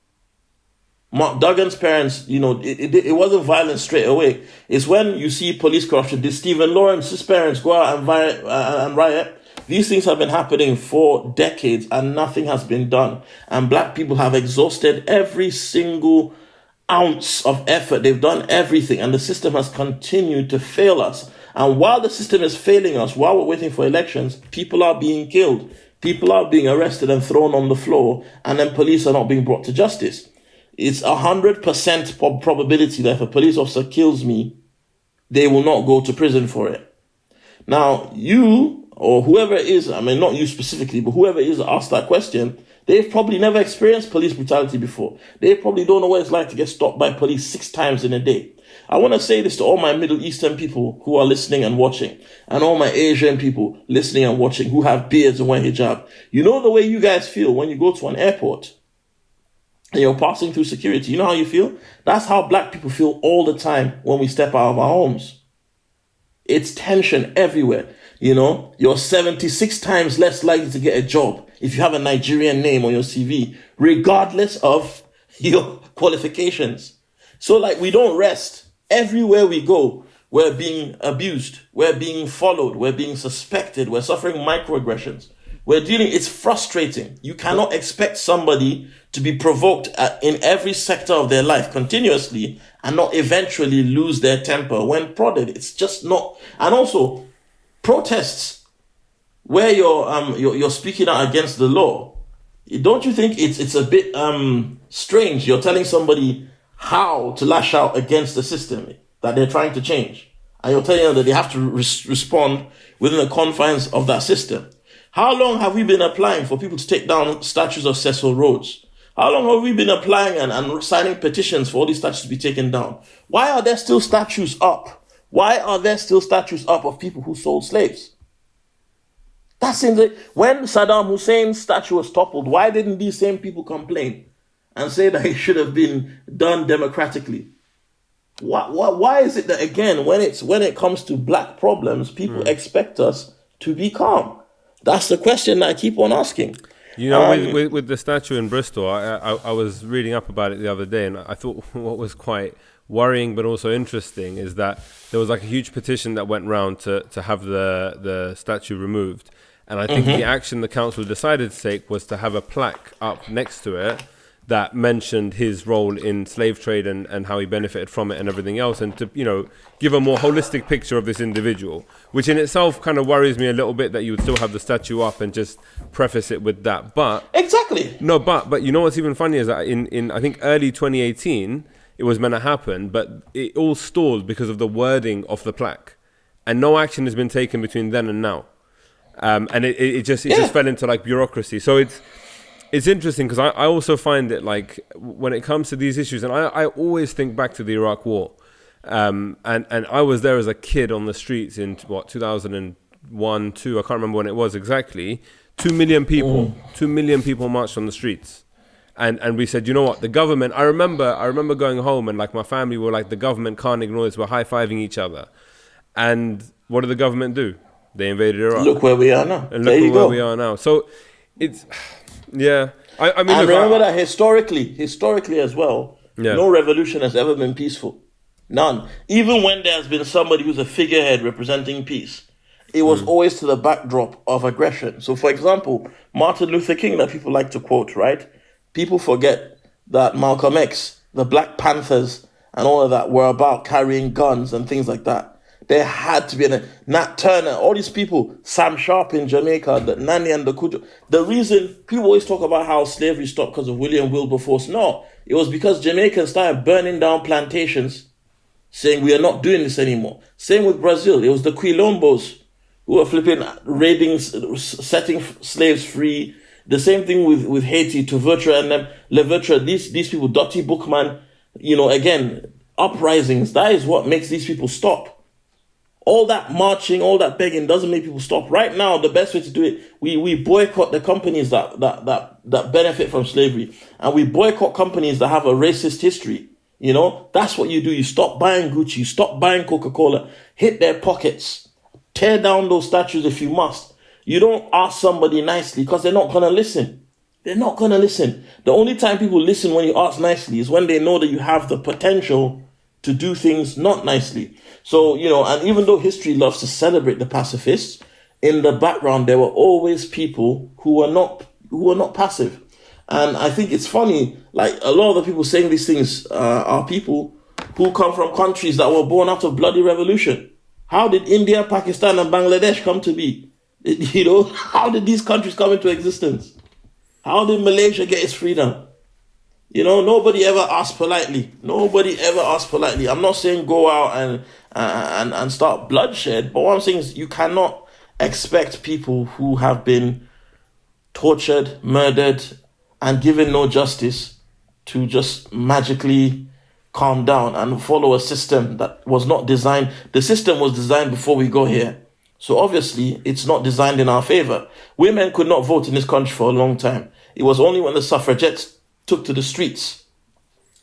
Mark Duggan's parents, it wasn't violent straight away. It's when you see police corruption. Did Stephen Lawrence's parents go out and riot? These things have been happening for decades and nothing has been done. And black people have exhausted every single ounce of effort. They've done everything and the system has continued to fail us. And while the system is failing us, while we're waiting for elections, people are being killed. People are being arrested and thrown on the floor, and then police are not being brought to justice. It's 100% probability that if a police officer kills me, they will not go to prison for it. Now, you or whoever it is, not you specifically, but whoever it is that asked that question, they've probably never experienced police brutality before. They probably don't know what it's like to get stopped by police 6 times in a day. I want to say this to all my Middle Eastern people who are listening and watching, and all my Asian people listening and watching who have beards and wear hijab. You know the way you guys feel when you go to an airport and you're passing through security. You know how you feel? That's how black people feel all the time when we step out of our homes. It's tension everywhere. You're 76 times less likely to get a job if you have a Nigerian name on your CV, regardless of your qualifications. So we don't rest. Everywhere we go, we're being abused. We're being followed. We're being suspected. We're suffering microaggressions. It's frustrating. You cannot expect somebody to be provoked in every sector of their life continuously and not eventually lose their temper when prodded. It's just not. And also, protests where you're speaking out against the law. Don't you think it's a bit strange? You're telling somebody how to lash out against the system that they're trying to change, and you're telling them that they have to respond within the confines of that system. How long have we been applying for people to take down statues of Cecil Rhodes? How long have we been applying and signing petitions for all these statues to be taken down? Why are there still statues up? Why are there still statues up of people who sold slaves? That's when Saddam Hussein's statue was toppled, why didn't these same people complain and say that it should have been done democratically? Why is it that, again, when it comes to black problems, people expect us to be calm? That's the question that I keep on asking. With the statue in Bristol, I was reading up about it the other day, and I thought what was quite worrying but also interesting is that there was a huge petition that went round to have the statue removed. And I think the action the council decided to take was to have a plaque up next to it that mentioned his role in slave trade and how he benefited from it and everything else, and to give a more holistic picture of this individual, which in itself kind of worries me a little bit that you would still have the statue up and just preface it with that. But exactly. No, but what's even funny is that in I think early 2018 it was meant to happen, but it all stalled because of the wording of the plaque, and no action has been taken between then and now. And it just fell into bureaucracy. So it's interesting because I also find it when it comes to these issues, and I always think back to the Iraq War, and I was there as a kid on the streets in 2001, 2, I can't remember when it was exactly. 2 million people, 2 million people marched on the streets, and we said, you know what, the government. I remember going home and my family were the government can't ignore this. We're high fiving each other, and what did the government do? They invaded Iraq. Look where we are now. And look where we are now. So it's, yeah. I mean, remember that historically as well, no revolution has ever been peaceful. None. Even when there's been somebody who's a figurehead representing peace, it was always to the backdrop of aggression. So, for example, Martin Luther King, that people like to quote, right? People forget that Malcolm X, the Black Panthers, and all of that were about carrying guns and things like that. There had to be Nat Turner, all these people, Sam Sharp in Jamaica, the Nani and the Kujo. The reason people always talk about how slavery stopped because of William Wilberforce, no, it was because Jamaicans started burning down plantations, saying we are not doing this anymore. Same with Brazil. It was the Quilombos who were raiding, setting slaves free. The same thing with Haiti, Tuvertra and them, Levertra, these people, Dottie Bookman, again, uprisings. That is what makes these people stop. All that marching, all that begging doesn't make people stop. Right now, the best way to do it, we boycott the companies that benefit from slavery. And we boycott companies that have a racist history. You know, that's what you do. You stop buying Gucci, you stop buying Coca-Cola, hit their pockets, tear down those statues if you must. You don't ask somebody nicely because they're not going to listen. They're not going to listen. The only time people listen when you ask nicely is when they know that you have the potential to do things not nicely. So, you know, and even though history loves to celebrate the pacifists, in the background there were always people who were not passive. And I think it's funny, like a lot of the people saying these things are people who come from countries that were born out of bloody revolution. How did India, Pakistan, and Bangladesh come to be? You know, how did these countries come into existence? How did Malaysia get its freedom? You know, nobody ever asked politely. Nobody ever asked politely. I'm not saying go out and start bloodshed, but what I'm saying is you cannot expect people who have been tortured, murdered, and given no justice to just magically calm down and follow a system that was not designed. The system was designed before we got here. So obviously, it's not designed in our favor. Women could not vote in this country for a long time. It was only when the suffragettes took to the streets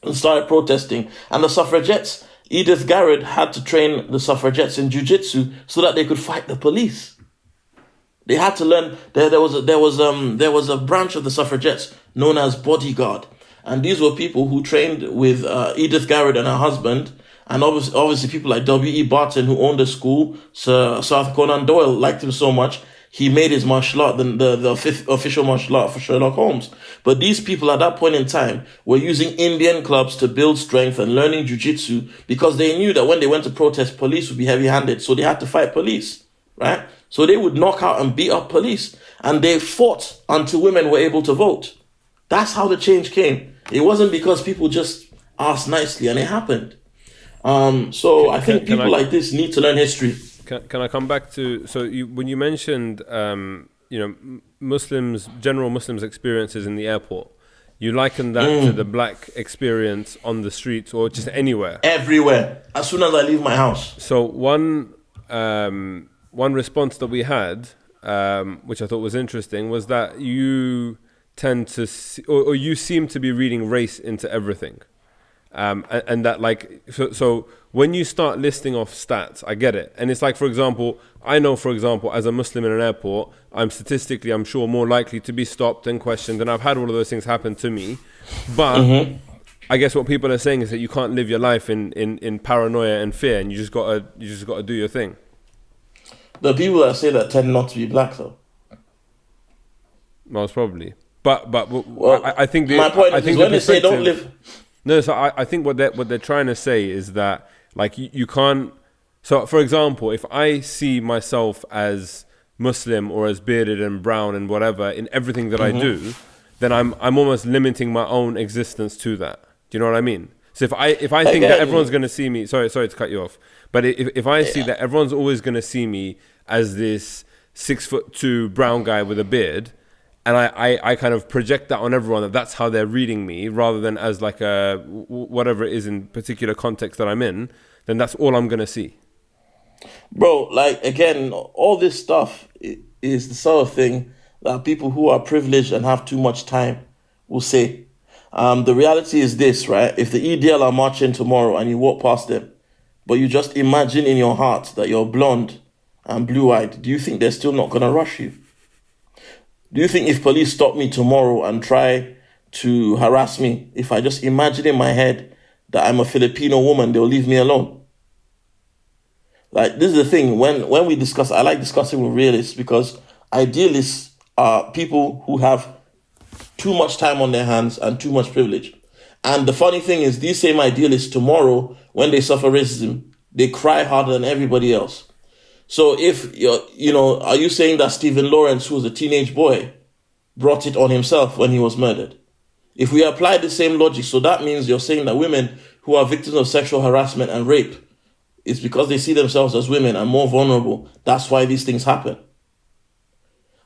and started protesting. And the suffragettes, Edith Garrett had to train the suffragettes in jiu-jitsu so that they could fight the police. They had to learn. There was a branch of the suffragettes known as bodyguard, and these were people who trained with Edith Garrett and her husband, and obviously people like W.E. Barton, who owned the school. Sir Arthur Conan Doyle liked him so much he made his martial art the official martial art for Sherlock Holmes. But these people at that point in time were using Indian clubs to build strength and learning jiu-jitsu because they knew that when they went to protest, police would be heavy-handed, so they had to fight police, right? So they would knock out and beat up police, and they fought until women were able to vote. That's how the change came. It wasn't because people just asked nicely, and it happened. I think people like this need to learn history. Can I come back to when you mentioned general Muslims' experiences in the airport, you liken that to the black experience on the streets or just anywhere? Everywhere. As soon as I leave my house. So one response that we had, which I thought was interesting, was that you tend to see, or you seem to be reading race into everything. And that so when you start listing off stats, I get it. And it's like, for example, I know, as a Muslim in an airport, I'm statistically, I'm sure, more likely to be stopped and questioned. And I've had all of those things happen to me. But I guess what people are saying is that you can't live your life in paranoia and fear, and you just gotta do your thing. The people that say that tend not to be black, though. Most probably. But I think my point is when they say don't live. No, so I think what they're trying to say is that like you can't. So for example, if I see myself as Muslim or as bearded and brown and whatever in everything that I do, then I'm almost limiting my own existence to that. Do you know what I mean? So if I think that everyone's going to see me, sorry to cut you off, but if I see that everyone's always going to see me as this 6'2" brown guy with a beard, and I kind of project that on everyone, that's how they're reading me, rather than as like a whatever it is in particular context that I'm in, then that's all I'm going to see. Bro, like, again, all this stuff is the sort of thing that people who are privileged and have too much time will say. The reality is this, right? If the EDL are marching tomorrow and you walk past them, but you just imagine in your heart that you're blonde and blue-eyed, do you think they're still not going to rush you? Do you think if police stop me tomorrow and try to harass me, if I just imagine in my head that I'm a Filipino woman, they'll leave me alone? Like, this is the thing. When we discuss, I like discussing with realists, because idealists are people who have too much time on their hands and too much privilege. And the funny thing is, these same idealists tomorrow, when they suffer racism, they cry harder than everybody else. So if are you saying that Stephen Lawrence, who was a teenage boy, brought it on himself when he was murdered? If we apply the same logic, so that means you're saying that women who are victims of sexual harassment and rape, it's because they see themselves as women and more vulnerable. That's why these things happen.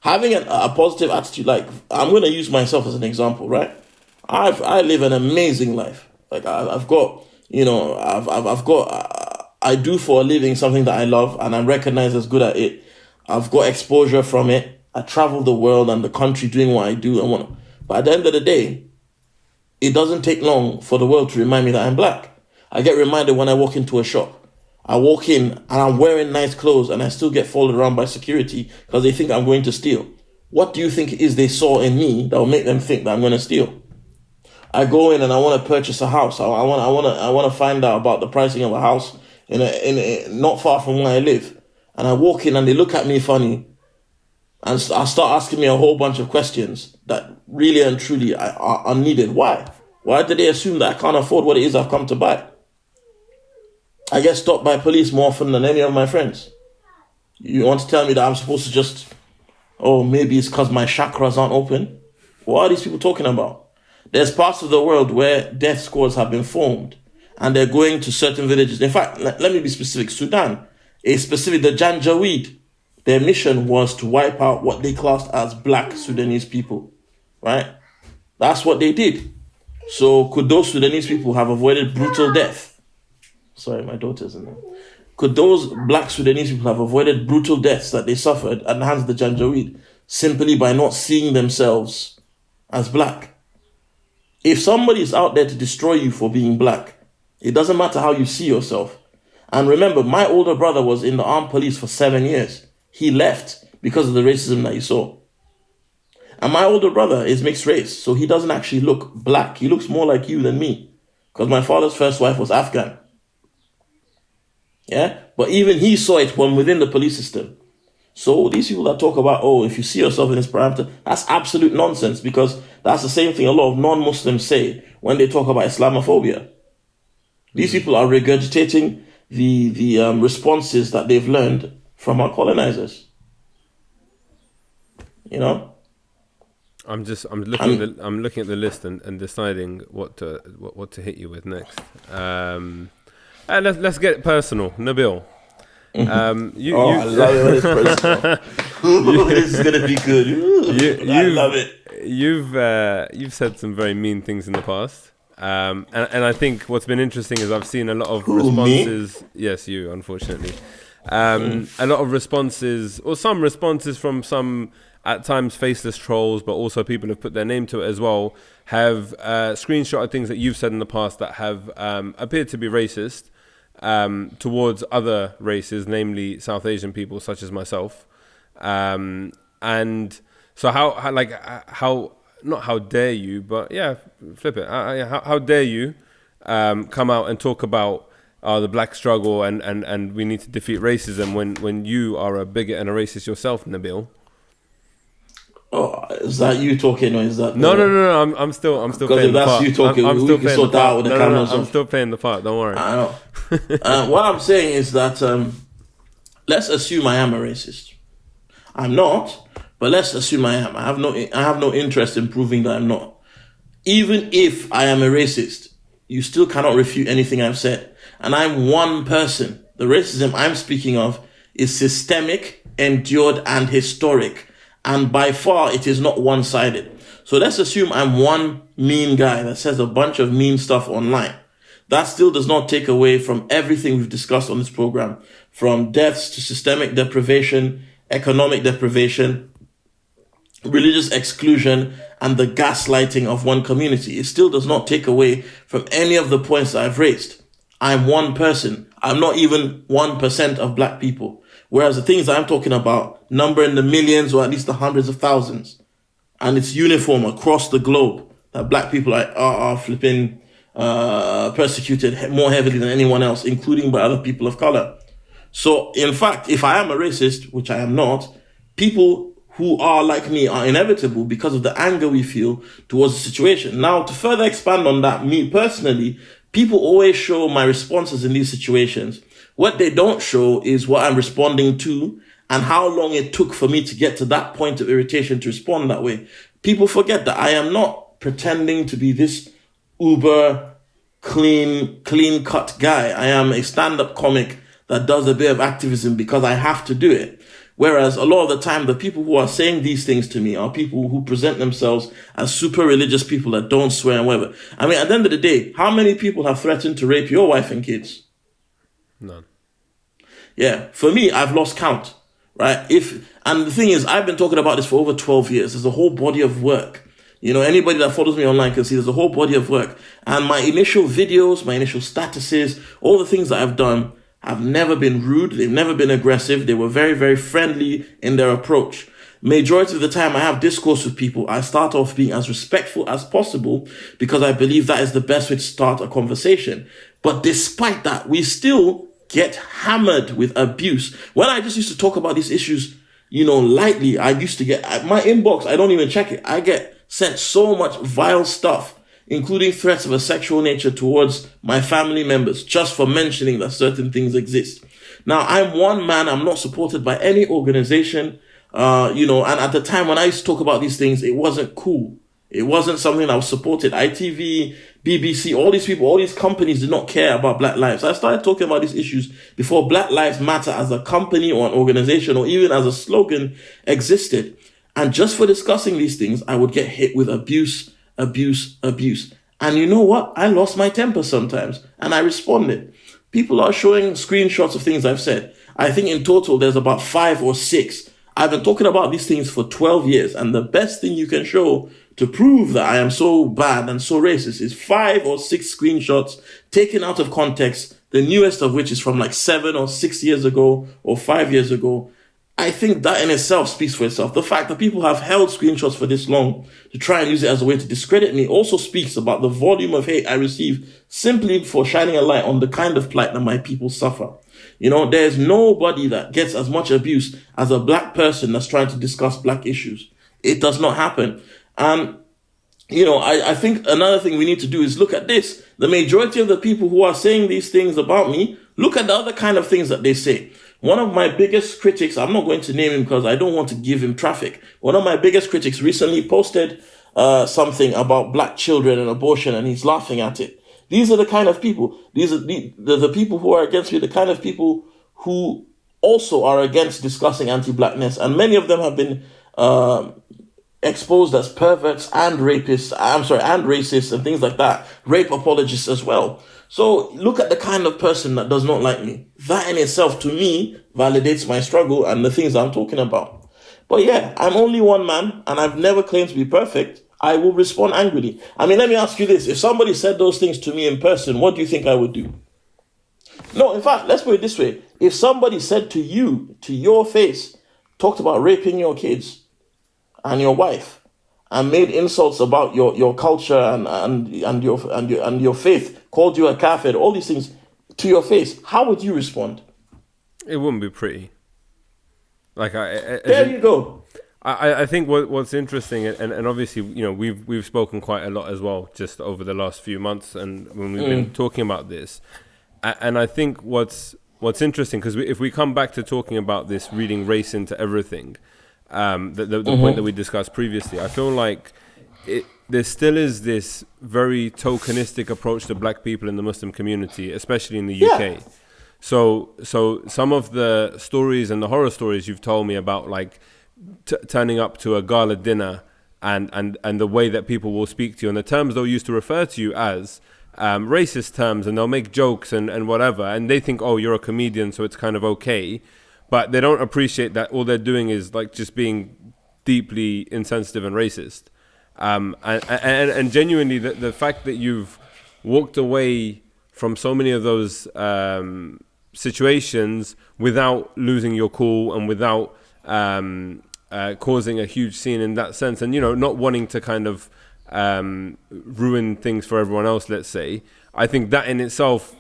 Having a positive attitude, like, I'm going to use myself as an example, right? I live an amazing life. Like, I I do for a living something that I love and I'm recognized as good at it. I've got exposure from it. I travel the world and the country doing what I do. But at the end of the day, it doesn't take long for the world to remind me that I'm black. I get reminded when I walk into a shop. I walk in and I'm wearing nice clothes and I still get followed around by security because they think I'm going to steal. What do you think it is they saw in me that will make them think that I'm going to steal? I go in and I want to purchase a house. I want to find out about the pricing of a house in not far from where I live. And I walk in and they look at me funny and I start asking me a whole bunch of questions that really and truly are needed. Why? Why do they assume that I can't afford what it is I've come to buy? I get stopped by police more often than any of my friends. You want to tell me that I'm supposed to just, maybe it's because my chakras aren't open? What are these people talking about? There's parts of the world where death squads have been formed and they're going to certain villages. In fact, let me be specific. Sudan, the Janjaweed, their mission was to wipe out what they classed as black Sudanese people, right? That's what they did. So could those Sudanese people have avoided brutal death? Sorry, my daughter's in there. Could those black Sudanese people have avoided brutal deaths that they suffered at the hands of the Janjaweed simply by not seeing themselves as black? If somebody is out there to destroy you for being black, it doesn't matter how you see yourself. And remember, my older brother was in the armed police for 7 years. He left because of the racism that he saw. And my older brother is mixed race, so he doesn't actually look black. He looks more like you than me because my father's first wife was Afghan. Yeah, but even he saw it from within the police system. So these people that talk about, if you see yourself in this parameter, that's absolute nonsense because that's the same thing a lot of non-Muslims say when they talk about Islamophobia. These people are regurgitating the responses that they've learned from our colonizers. You know? I'm looking at the list and deciding what to hit you with next. And let's get personal, Nabil. I love it when it's personal. This is gonna be good. I love it. You've said some very mean things in the past, and I think what's been interesting is I've seen a lot of responses. Me? Yes, you, unfortunately, a lot of responses, or some responses from some at times faceless trolls, but also people have put their name to it as well. Have screenshotted things that you've said in the past that have appeared to be racist. Towards other races, namely South Asian people such as myself, and so how not how dare you, but flip it. How dare you come out and talk about the black struggle and we need to defeat racism when you are a bigot and a racist yourself, Nabil? Oh, is that you talking or is that no? I'm still playing the part. Because if that's you talking, we can sort that out with the cameras off. I'm still playing the part. Don't worry. I know. What I'm saying is that let's assume I am a racist. I'm not, but let's assume I am. I have no interest in proving that I'm not. Even if I am a racist, you still cannot refute anything I've said. And I'm one person. The racism I'm speaking of is systemic, endured, and historic. And by far, it is not one-sided. So let's assume I'm one mean guy that says a bunch of mean stuff online. That still does not take away from everything we've discussed on this program, from deaths to systemic deprivation, economic deprivation, religious exclusion, and the gaslighting of one community. It still does not take away from any of the points that I've raised. I'm one person. I'm not even 1% of black people. Whereas the things I'm talking about number in the millions or at least the hundreds of thousands. And it's uniform across the globe that black people are flipping persecuted more heavily than anyone else, including by other people of color. So, in fact, if I am a racist, which I am not, people who are like me are inevitable because of the anger we feel towards the situation. Now, to further expand on that, me personally, people always show my responses in these situations. What they don't show is what I'm responding to and how long it took for me to get to that point of irritation to respond that way. People forget that I am not pretending to be this uber clean cut guy. I am a stand-up comic that does a bit of activism because I have to do it. Whereas a lot of the time, the people who are saying these things to me are people who present themselves as super religious people that don't swear and whatever. I mean, at the end of the day, how many people have threatened to rape your wife and kids? None. Yeah, for me, I've lost count, right? And the thing is, I've been talking about this for over 12 years. There's a whole body of work. You know, anybody that follows me online can see there's a whole body of work. And my initial videos, my initial statuses, all the things that I've done have never been rude. They've never been aggressive. They were very, very friendly in their approach. Majority of the time I have discourse with people, I start off being as respectful as possible because I believe that is the best way to start a conversation. But despite that, we still get hammered with abuse. When I just used to talk about these issues, you know, lightly, I used to get my inbox, I don't even check it. I get sent so much vile stuff, including threats of a sexual nature towards my family members, just for mentioning that certain things exist. Now, I'm one man, I'm not supported by any organization, you know, and at the time when I used to talk about these things, it wasn't cool. It wasn't something that was supported. ITV, BBC, all these people, all these companies did not care about Black lives. I started talking about these issues before Black Lives Matter as a company or an organization or even as a slogan existed. And just for discussing these things, I would get hit with abuse. And you know what? I lost my temper sometimes and I responded. People are showing screenshots of things I've said. I think in total, there's about 5 or 6. I've been talking about these things for 12 years. And the best thing you can show to prove that I am so bad and so racist is 5 or 6 screenshots taken out of context, the newest of which is from like 7 or 6 years ago or 5 years ago. I think that in itself speaks for itself. The fact that people have held screenshots for this long to try and use it as a way to discredit me also speaks about the volume of hate I receive simply for shining a light on the kind of plight that my people suffer. You know, there's nobody that gets as much abuse as a Black person that's trying to discuss Black issues. It does not happen. You know, I think another thing we need to do is look at this. The majority of the people who are saying these things about me, look at the other kind of things that they say. One of my biggest critics, I'm not going to name him because I don't want to give him traffic. One of my biggest critics recently posted something about Black children and abortion, and he's laughing at it. These are the kind of people, these are the people who are against me, the kind of people who also are against discussing anti-Blackness. And many of them have been exposed as perverts and rapists, and racists and things like that. Rape apologists as well. So look at the kind of person that does not like me. That in itself, to me, validates my struggle and the things I'm talking about. But yeah, I'm only one man and I've never claimed to be perfect. I will respond angrily. I mean, let me ask you this. If somebody said those things to me in person, what do you think I would do? No, in fact, let's put it this way. If somebody said to you, to your face, talked about raping your kids and your wife, and made insults about your culture and your faith, called you a kafir, all these things to your face, how would you respond? It wouldn't be pretty. Like there you go. I think what's interesting, and obviously, you know, we've spoken quite a lot as well, just over the last few months, and when we've been talking about this, and I think what's interesting, because if we come back to talking about this, reading race into everything, the point that we discussed previously, I feel like there still is this very tokenistic approach to Black people in the Muslim community, especially in the UK. So some of the stories and the horror stories you've told me about, like turning up to a gala dinner and the way that people will speak to you and the terms they'll use to refer to you as racist terms, and they'll make jokes and whatever, and they think, oh, you're a comedian, so it's kind of okay. But they don't appreciate that all they're doing is like just being deeply insensitive and racist. And genuinely, the fact that you've walked away from so many of those situations without losing your cool and without causing a huge scene in that sense, and, you know, not wanting to kind of ruin things for everyone else, let's say, I think that in itself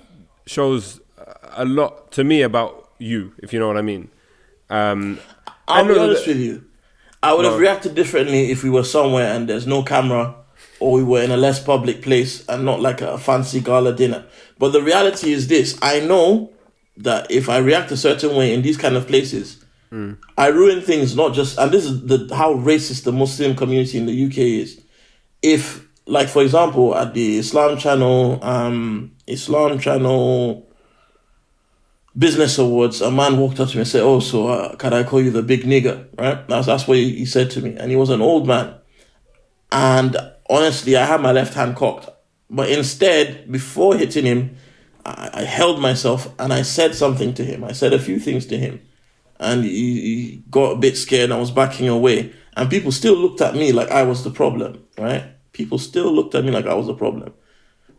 shows a lot to me about you, if you know what I mean. I'll be honest with you. I would have reacted differently if we were somewhere and there's no camera, or we were in a less public place and not like a fancy gala dinner. But the reality is this. I know that if I react a certain way in these kind of places, I ruin things, not just... And this is how racist the Muslim community in the UK is. If, like, for example, at the Islam Channel Business Awards, a man walked up to me and said, oh, so can I call you the big nigger, right? That's what he said to me. And he was an old man. And honestly, I had my left hand cocked. But instead, before hitting him, I held myself and I said something to him. I said a few things to him. And he got a bit scared and I was backing away. And people still looked at me like I was the problem, right? People still looked at me like I was the problem.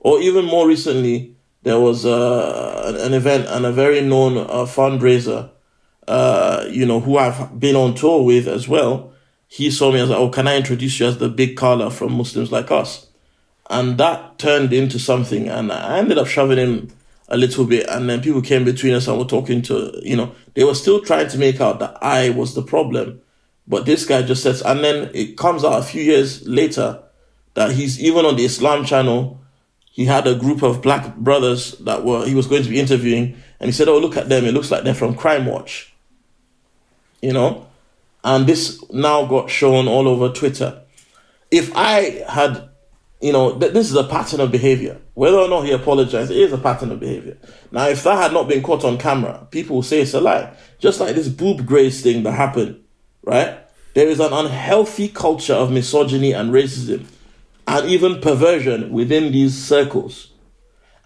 Or even more recently, there was an event and a very known fundraiser, who I've been on tour with as well. He saw me as like, oh, can I introduce you as the big caller from Muslims Like Us? And that turned into something. And I ended up shoving him a little bit. And then people came between us and were talking to, they were still trying to make out that I was the problem. But this guy just says, and then it comes out a few years later that he's even on the Islam channel. He had a group of black brothers he was going to be interviewing. And he said, oh, look at them. It looks like they're from Crime Watch. And this now got shown all over Twitter. If I had, this is a pattern of behavior. Whether or not he apologized, it is a pattern of behavior. Now, if that had not been caught on camera, people will say it's a lie. Just like this boob graze thing that happened, right? There is an unhealthy culture of misogyny and racism and even perversion within these circles.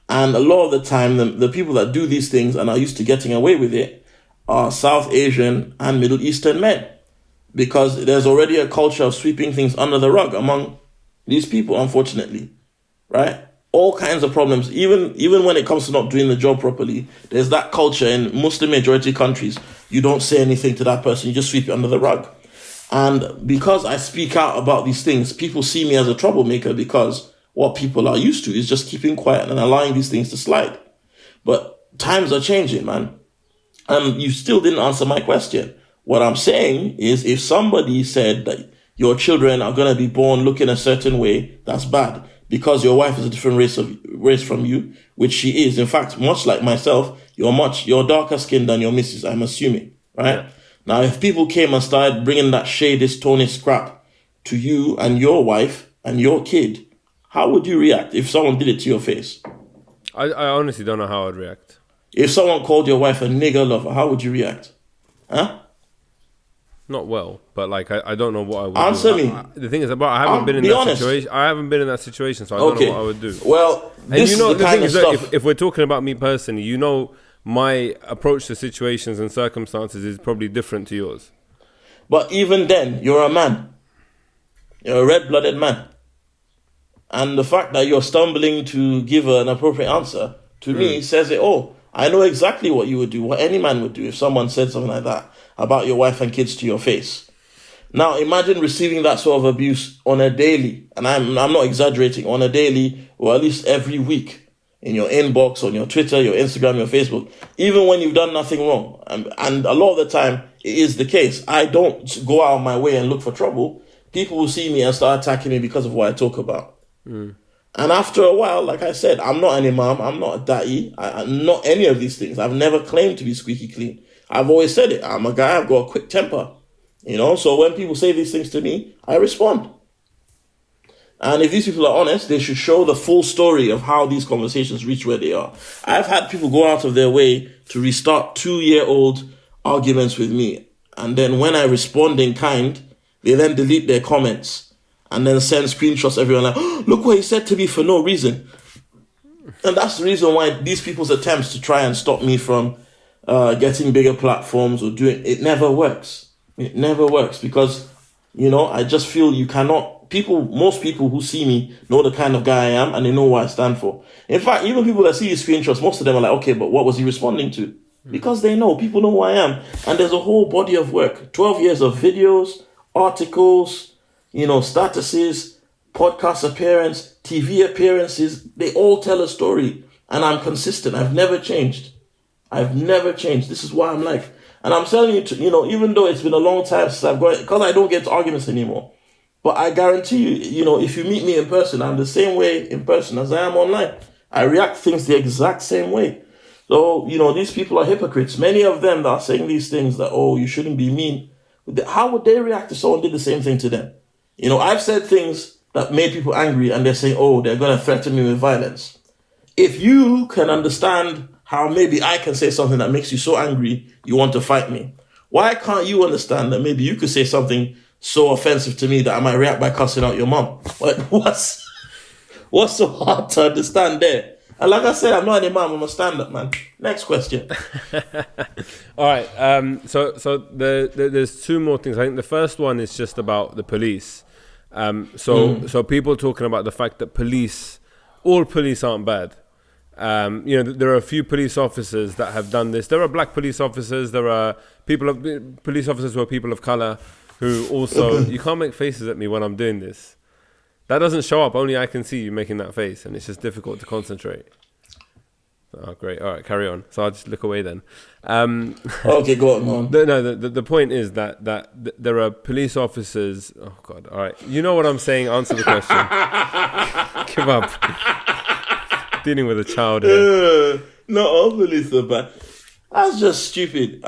And a lot of the time, the people that do these things and are used to getting away with it are South Asian and Middle Eastern men. Because there's already a culture of sweeping things under the rug among these people, unfortunately, right? All kinds of problems. Even when it comes to not doing the job properly, there's that culture in Muslim majority countries. You don't say anything to that person, you just sweep it under the rug. And because I speak out about these things, people see me as a troublemaker because what people are used to is just keeping quiet and allowing these things to slide. But times are changing, man. And you still didn't answer my question. What I'm saying is if somebody said that your children are going to be born looking a certain way, that's bad. Because your wife is a different race from you, which she is. In fact, much like myself, you're darker skinned than your missus, I'm assuming, right? Yeah. Now, if people came and started bringing that shadist, tonist crap to you and your wife and your kid, how would you react if someone did it to your face? I honestly don't know how I'd react. If someone called your wife a nigger lover, how would you react? Huh? Not well, but I don't know what I would Answer do. me. The thing is, I haven't been in that situation. I haven't been in that situation, so I don't know what I would do. Well, this is the kind of stuff. If we're talking about me personally, my approach to situations and circumstances is probably different to yours. But even then, you're a man. You're a red-blooded man. And the fact that you're stumbling to give an appropriate answer, to me, says it all. I know exactly what you would do, what any man would do if someone said something like that about your wife and kids to your face. Now, imagine receiving that sort of abuse on a daily, and I'm not exaggerating, on a daily or at least every week in your inbox, on your Twitter, your Instagram, your Facebook, even when you've done nothing wrong. And a lot of the time, it is the case. I don't go out of my way and look for trouble. People will see me and start attacking me because of what I talk about. And after a while, like I said, I'm not an imam, I'm not a da'i, I'm not any of these things. I've never claimed to be squeaky clean. I've always said it. I'm a guy, I've got a quick temper. So when people say these things to me, I respond. And if these people are honest, they should show the full story of how these conversations reach where they are. I've had people go out of their way to restart 2-year-old arguments with me. And then when I respond in kind, they then delete their comments and then send screenshots everyone like, oh, look what he said to me for no reason. And that's the reason why these people's attempts to try and stop me from getting bigger platforms or doing it never works. It never works because, I just feel you cannot. Most people who see me know the kind of guy I am and they know what I stand for. In fact, even people that see these screenshots, most of them are like, okay, but what was he responding to? Because they know, people know who I am. And there's a whole body of work, 12 years of videos, articles, statuses, podcast appearance, TV appearances. They all tell a story and I'm consistent. I've never changed. This is why I'm like, and I'm telling you, even though it's been a long time since I've got, because I don't get into arguments anymore. But I guarantee you, if you meet me in person, I'm the same way in person as I am online. I react to things the exact same way. So, these people are hypocrites. Many of them that are saying these things that, oh, you shouldn't be mean. How would they react if someone did the same thing to them? I've said things that made people angry and they're saying, oh, they're going to threaten me with violence. If you can understand how maybe I can say something that makes you so angry, you want to fight me. Why can't you understand that maybe you could say something so offensive to me that I might react by cussing out your mom? What's so hard to understand there? And like I said, I'm not an imam, I'm a stand-up man. Next question. All right. So there's two more things. I think the first one is just about the police. So people talking about the fact that all police aren't bad. There are a few police officers that have done this. There are black police officers. There are police officers who are people of color who also. You can't make faces at me when I'm doing this. That doesn't show up. Only I can see you making that face, and it's just difficult to concentrate. Oh, great. All right, carry on. So I'll just look away then. Okay, go on. The point is that there are police officers. Oh God. All right. You know what I'm saying. Answer the question. Give up. Dealing with a child here. Not all police are bad. That's just stupid.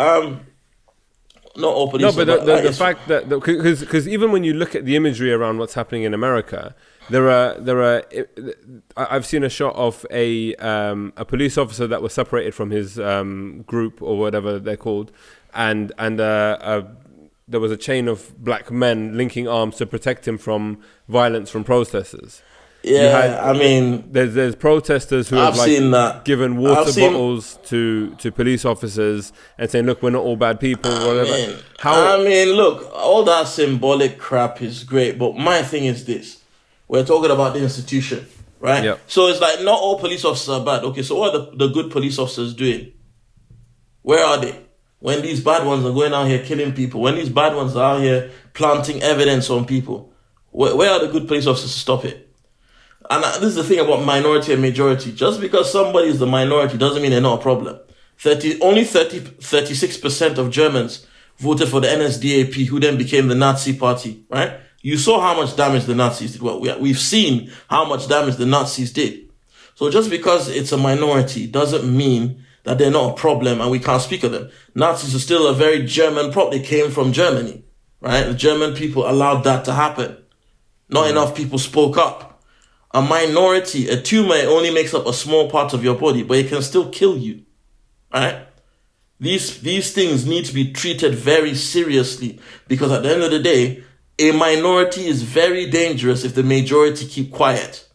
Not all police. No, but the fact that because even when you look at the imagery around what's happening in America, there are. I've seen a shot of a police officer that was separated from his group or whatever they're called, and there was a chain of black men linking arms to protect him from violence from protesters. Yeah, there's protesters who have given water bottles to police officers and saying, "Look, we're not all bad people." Whatever. Look, all that symbolic crap is great, but my thing is this: we're talking about the institution, right? Yep. So it's like not all police officers are bad. Okay, so what are the good police officers doing? Where are they? When these bad ones are going out here killing people, when these bad ones are out here planting evidence on people, where are the good police officers to stop it? And this is the thing about minority and majority. Just because somebody is the minority doesn't mean they're not a problem. 36% of Germans voted for the NSDAP, who then became the Nazi party, right? You saw how much damage the Nazis did. Well, we've seen how much damage the Nazis did. So just because it's a minority doesn't mean that they're not a problem and we can't speak of them. Nazis are still a very German problem. They came from Germany, right? The German people allowed that to happen. Not enough people spoke up. A minority, a tumor only makes up a small part of your body, but it can still kill you, right? These things need to be treated very seriously, because at the end of the day, a minority is very dangerous if the majority keep quiet.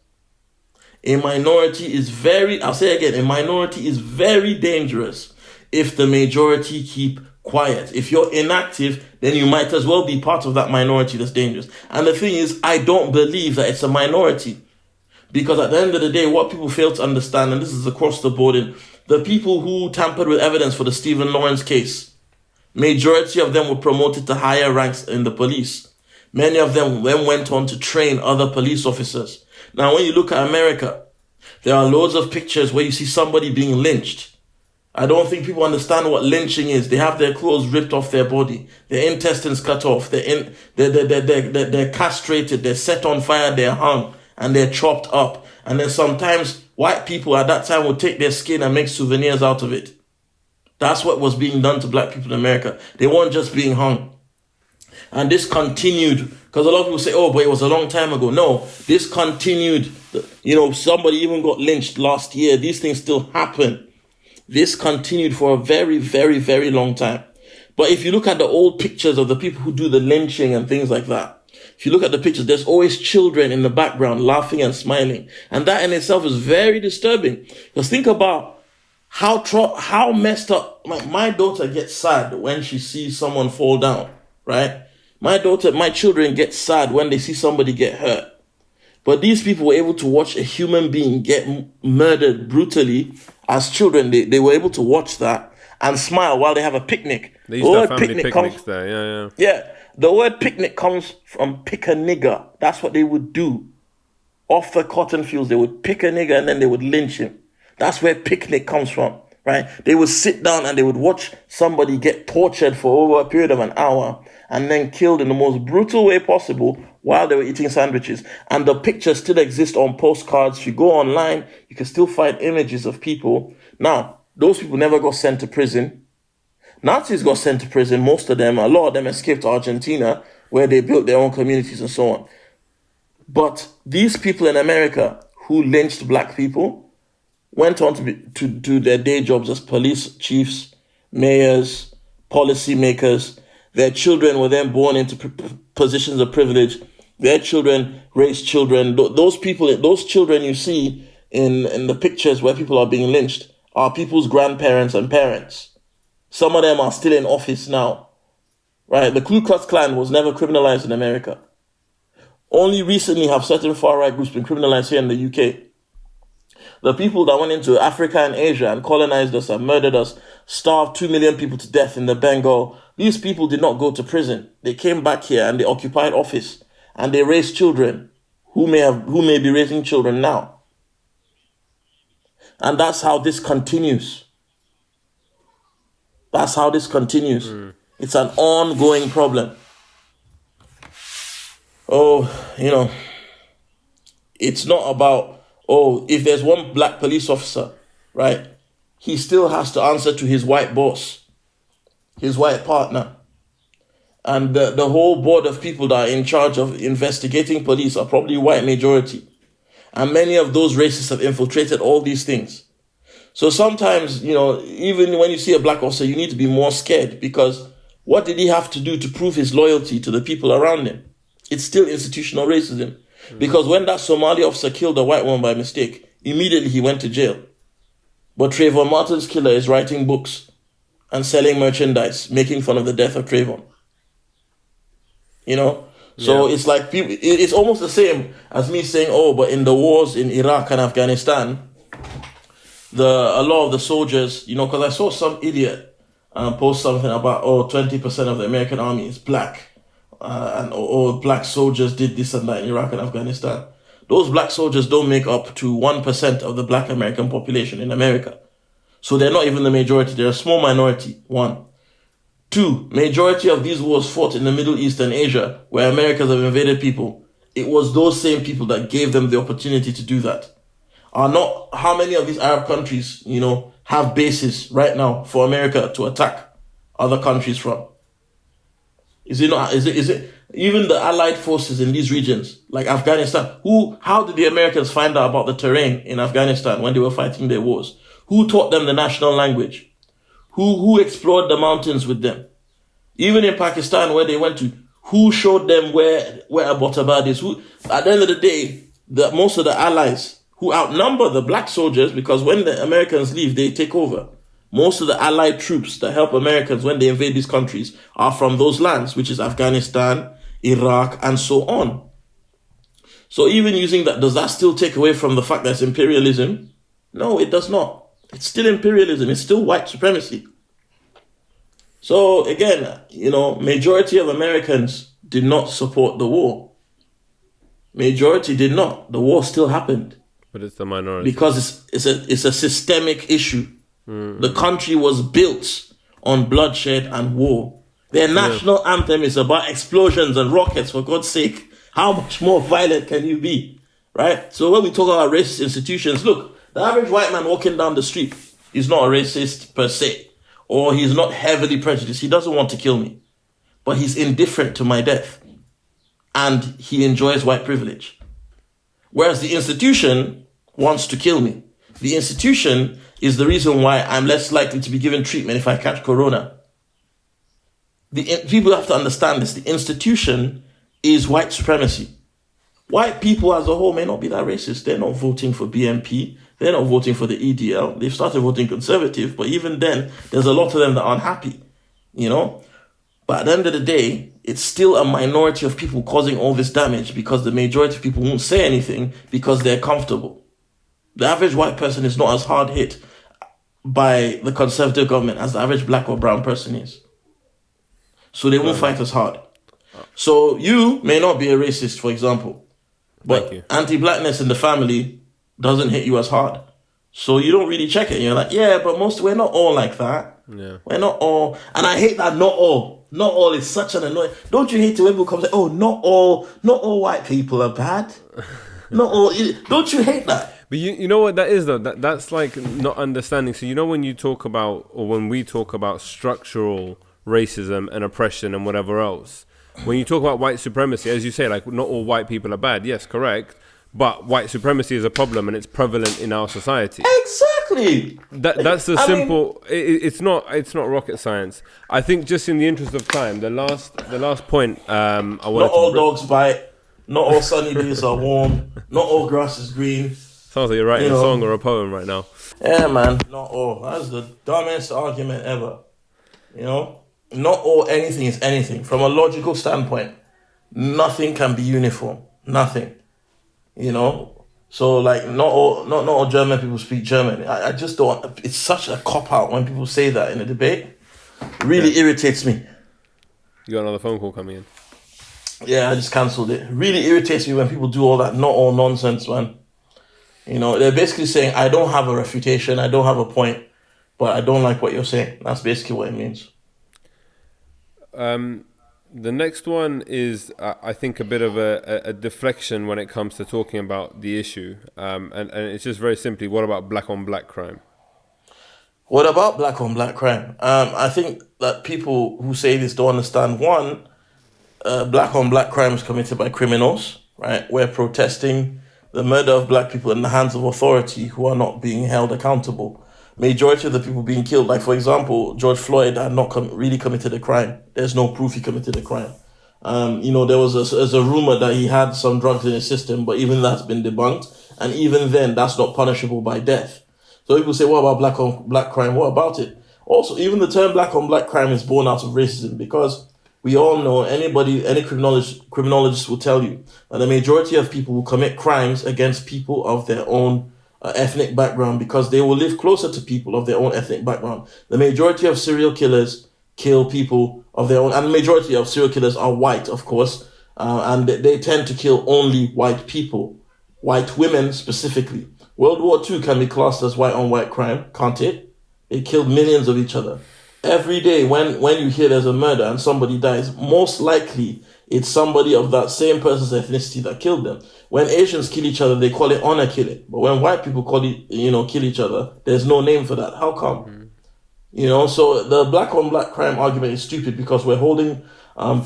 A minority is very dangerous if the majority keep quiet. If you're inactive, then you might as well be part of that minority that's dangerous. And the thing is, I don't believe that it's a minority. Because at the end of the day, what people fail to understand, and this is across the board, in the people who tampered with evidence for the Stephen Lawrence case, majority of them were promoted to higher ranks in the police. Many of them then went on to train other police officers. Now, when you look at America, there are loads of pictures where you see somebody being lynched. I don't think people understand what lynching is. They have their clothes ripped off their body, their intestines cut off, they're castrated, they're set on fire, they're hung, and they're chopped up. And then sometimes white people at that time would take their skin and make souvenirs out of it. That's what was being done to black people in America. They weren't just being hung. And this continued, because a lot of people say, oh, but it was a long time ago. No, this continued. Somebody even got lynched last year. These things still happen. This continued for a very, very, very long time. But if you look at the old pictures of the people who do the lynching and things like that, if you look at the pictures, there's always children in the background laughing and smiling. And that in itself is very disturbing. Because think about how messed up. My daughter gets sad when she sees someone fall down, right? My children get sad when they see somebody get hurt. But these people were able to watch a human being get murdered brutally as children. They were able to watch that and smile while they have a picnic. They used to have family picnics there, yeah. Yeah. The word picnic comes from pick a nigger. That's what they would do. Off the cotton fields, they would pick a nigger and then they would lynch him. That's where picnic comes from, right? They would sit down and they would watch somebody get tortured for over a period of an hour and then killed in the most brutal way possible while they were eating sandwiches. And the pictures still exist on postcards. If you go online, you can still find images of people. Now, those people never got sent to prison. Nazis got sent to prison, most of them. A lot of them escaped to Argentina, where they built their own communities and so on. But these people in America who lynched black people went on to do their day jobs as police chiefs, mayors, policymakers. Their children were then born into positions of privilege. Their children raised children. Those children you see, in the pictures where people are being lynched are people's grandparents and parents. Some of them are still in office now, right? The Ku Klux Klan was never criminalized in America. Only recently have certain far-right groups been criminalized here in the UK. The people that went into Africa and Asia and colonized us and murdered us, starved 2 million people to death in the Bengal, these people did not go to prison. They came back here and they occupied office and they raised children who may be raising children now. And that's how this continues. That's how this continues. It's an ongoing problem. It's not about, if there's one black police officer, right, he still has to answer to his white boss, his white partner. And the whole board of people that are in charge of investigating police are probably white majority. And many of those racists have infiltrated all these things. So sometimes, even when you see a black officer, you need to be more scared, because what did he have to do to prove his loyalty to the people around him? It's still institutional racism. Because when that Somali officer killed a white woman by mistake, immediately he went to jail. But Trayvon Martin's killer is writing books and selling merchandise, making fun of the death of Trayvon. So it's like people, it's almost the same as me saying, but in the wars in Iraq and Afghanistan, a lot of the soldiers, because I saw some idiot post something about 20% of the American army is black, and black soldiers did this and that in Iraq and Afghanistan. Those black soldiers don't make up to 1% of the black American population in America. So they're not even the majority. They're a small minority, one. Two, majority of these wars fought in the Middle East and Asia, where Americans have invaded people. It was those same people that gave them the opportunity to do that. How many of these Arab countries, have bases right now for America to attack other countries from? Is it even the allied forces in these regions, like Afghanistan? How did the Americans find out about the terrain in Afghanistan when they were fighting their wars? Who taught them the national language? Who explored the mountains with them? Even in Pakistan, where they went to, who showed them where Abbottabad is? At the end of the day, most of the allies who outnumber the black soldiers, because when the Americans leave, they take over. Most of the allied troops that help Americans when they invade these countries are from those lands, which is Afghanistan, Iraq, and so on. So even using that, does that still take away from the fact that it's imperialism? No, it does not. It's still imperialism. It's still white supremacy. So again, majority of Americans did not support the war. Majority did not. The war still happened. But it's the minority. Because it's a systemic issue. The country was built on bloodshed and war. Their national anthem is about explosions and rockets, for God's sake. How much more violent can you be? Right? So when we talk about racist institutions, look, the average white man walking down the street is not a racist per se, or he's not heavily prejudiced. He doesn't want to kill me, but he's indifferent to my death, and he enjoys white privilege. Whereas the institution wants to kill me. The institution is the reason why I'm less likely to be given treatment if I catch corona. People have to understand this. The institution is white supremacy. White people as a whole may not be that racist. They're not voting for BNP. They're not voting for the EDL. They've started voting conservative, but even then, there's a lot of them that aren't happy, But at the end of the day, it's still a minority of people causing all this damage, because the majority of people won't say anything because they're comfortable. The average white person is not as hard hit by the conservative government as the average black or brown person is. So they won't fight as hard. So you may not be a racist, for example, but anti-blackness in the family doesn't hit you as hard. So you don't really check it. You're like, but we're not all like that. Yeah. We're not all. And I hate that not all. Not all is such an annoying. Don't you hate it when people come and say, not all white people are bad? Not all. Don't you hate that? But you know what that is though? That's like not understanding. So when you talk about, or when we talk about structural racism and oppression and whatever else, when you talk about white supremacy, as you say, like not all white people are bad. Yes, correct. But white supremacy is a problem and it's prevalent in our society. Exactly. That's a simple. It's not rocket science. I think just in the interest of time, the last point I wanted. Not all dogs bite. Not all sunny days are warm. Not all grass is green. Sounds like you're writing a song or a poem right now. Yeah, man. Not all. That's the dumbest argument ever. Not all anything is anything. From a logical standpoint, nothing can be uniform. Nothing. So like not all German people speak German. I just don't. It's such a cop out when people say that in a debate. It really irritates me. You got another phone call coming in. Yeah, I just cancelled it. It really irritates me when people do all that not all nonsense, man. They're basically saying I don't have a refutation, I don't have a point, but I don't like what you're saying. That's basically what it means. The next one is, I think, a bit of a deflection when it comes to talking about the issue. And it's just very simply, what about black on black crime? What about black on black crime? I think that people who say this don't understand, one, black on black crime is committed by criminals, right? We're protesting the murder of black people in the hands of authority who are not being held accountable. Majority of the people being killed, like for example, George Floyd had not really committed a crime. There's no proof he committed a crime. There was a rumor that he had some drugs in his system, but even that's been debunked. And even then, that's not punishable by death. So people say, what about black on black crime? What about it? Also, even the term black on black crime is born out of racism, because we all know, any criminologist will tell you that the majority of people will commit crimes against people of their own ethnic background because they will live closer to people of their own ethnic background. The majority of serial killers kill people of their own, and the majority of serial killers are white, of course, and they tend to kill only white people, white women specifically. World War II can be classed as white on white crime, can't it? They killed millions of each other. Every day when you hear there's a murder and somebody dies, most likely it's somebody of that same person's ethnicity that killed them. When Asians kill each other, they call it honor killing. But when white people kill each other, there's no name for that. How come? So the black on black crime argument is stupid because we're holding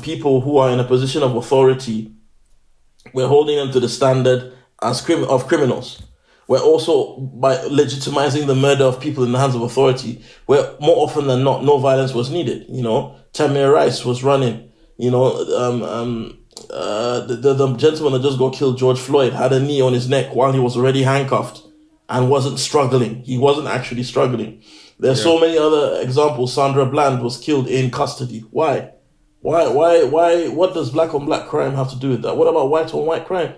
people who are in a position of authority, we're holding them to the standard of criminals. We're also, by legitimizing the murder of people in the hands of authority, where more often than not, no violence was needed. Tamir Rice was running. The gentleman that just got killed, George Floyd, had a knee on his neck while he was already handcuffed and wasn't struggling. He wasn't actually struggling. There's so many other examples. Sandra Bland was killed in custody. Why? What does black on black crime have to do with that? What about white on white crime?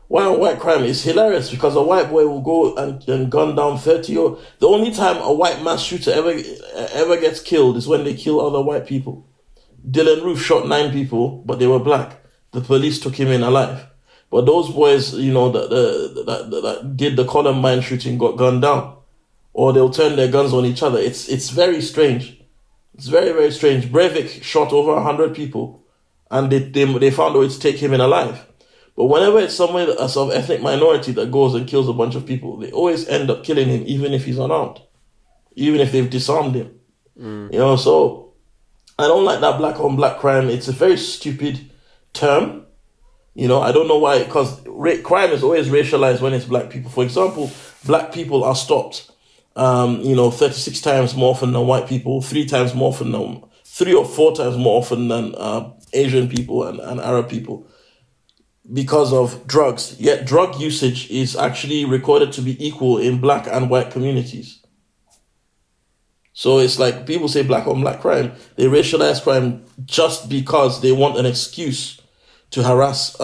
White on white crime is hilarious because a white boy will go and gun down 30 or... The only time a white mass shooter ever gets killed is when they kill other white people. Dylan Roof shot 9 people, but they were black. The police took him in alive. But those boys, that did the Columbine shooting got gunned down. Or they'll turn their guns on each other. It's very strange. It's very, very strange. Breivik shot over 100 people, and they found a way to take him in alive. But whenever it's someone of ethnic minority that goes and kills a bunch of people, they always end up killing him, even if he's unarmed, even if they've disarmed him. So I don't like that black on black crime. It's a very stupid term. I don't know why, because crime is always racialized when it's black people. For example, black people are stopped, 36 times more often than white people, 3 or 4 times more often than Asian people and Arab people, because of drugs. Yet drug usage is actually recorded to be equal in black and white communities. So it's like people say black on black crime. They racialize crime just because they want an excuse to harass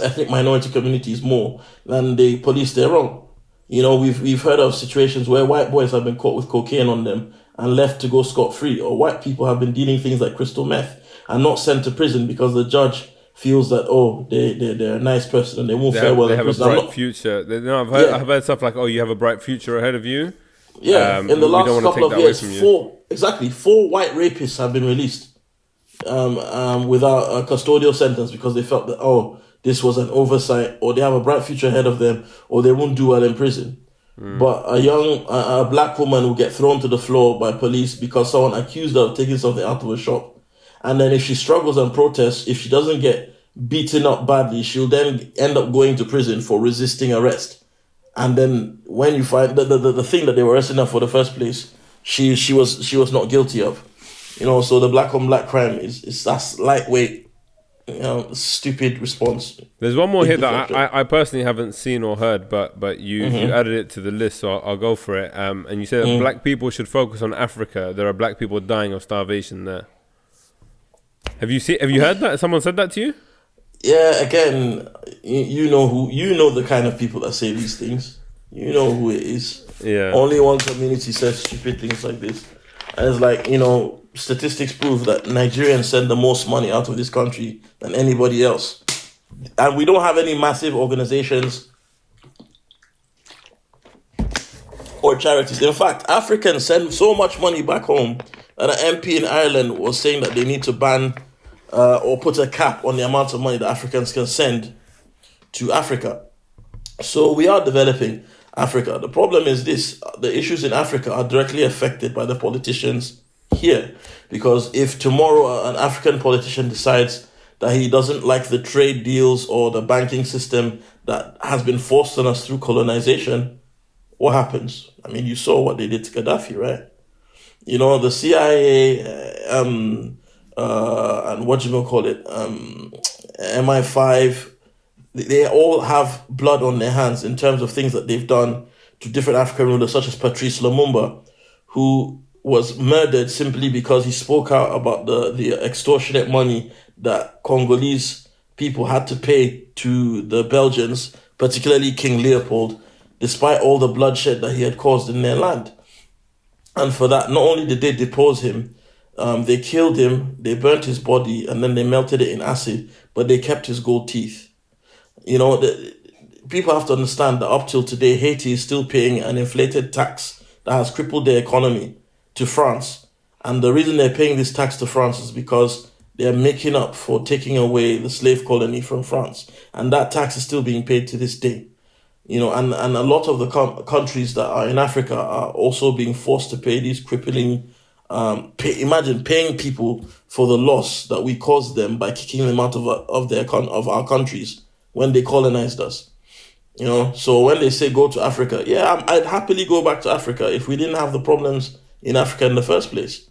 ethnic minority communities more than they police their own. We've heard of situations where white boys have been caught with cocaine on them and left to go scot-free, or white people have been dealing things like crystal meth and not sent to prison because the judge feels that they're a nice person and they won't fare well in prison. They have a bright future. I've heard stuff like, you have a bright future ahead of you. Yeah, in the last couple of years, 4 white rapists have been released without a custodial sentence because they felt that this was an oversight, or they have a bright future ahead of them, or they won't do well in prison. But a black woman will get thrown to the floor by police because someone accused her of taking something out of a shop. And then if she struggles and protests, if she doesn't get beaten up badly, she'll then end up going to prison for resisting arrest. And then when you find the thing that they were arresting her for the first place, she was not guilty of. So the black on black crime is that's lightweight. stupid response. There's one more here that I personally haven't seen or heard, but you added it to the list, so I'll go for it. And you said that black people should focus on Africa. There are black people dying of starvation there. Have you heard that? Someone said that to you? Yeah, again, you know the kind of people that say these things. You know who it is. Yeah. Only one community says stupid things like this. And it's like, statistics prove that Nigerians send the most money out of this country than anybody else. And we don't have any massive organizations or charities. In fact, Africans send so much money back home that an MP in Ireland was saying that they need to ban or put a cap on the amount of money that Africans can send to Africa. So we are developing Africa. The problem is this: the issues in Africa are directly affected by the politicians here. Because if tomorrow an African politician decides that he doesn't like the trade deals or the banking system that has been forced on us through colonization, what happens? I mean, you saw what they did to Gaddafi, right? The CIA and MI5, they all have blood on their hands in terms of things that they've done to different African rulers, such as Patrice Lumumba, who was murdered simply because he spoke out about the extortionate money that Congolese people had to pay to the Belgians, particularly King Leopold, despite all the bloodshed that he had caused in their land. And for that, not only did they depose him, they killed him, they burnt his body, and then they melted it in acid, but they kept his gold teeth. People have to understand that up till today, Haiti is still paying an inflated tax that has crippled their economy to France. And the reason they're paying this tax to France is because they're making up for taking away the slave colony from France. And that tax is still being paid to this day. And a lot of the countries that are in Africa are also being forced to pay these crippling, imagine paying people for the loss that we caused them by kicking them out of our countries when they colonized us. So when they say go to Africa, I'd happily go back to Africa if we didn't have the problems in Africa in the first place.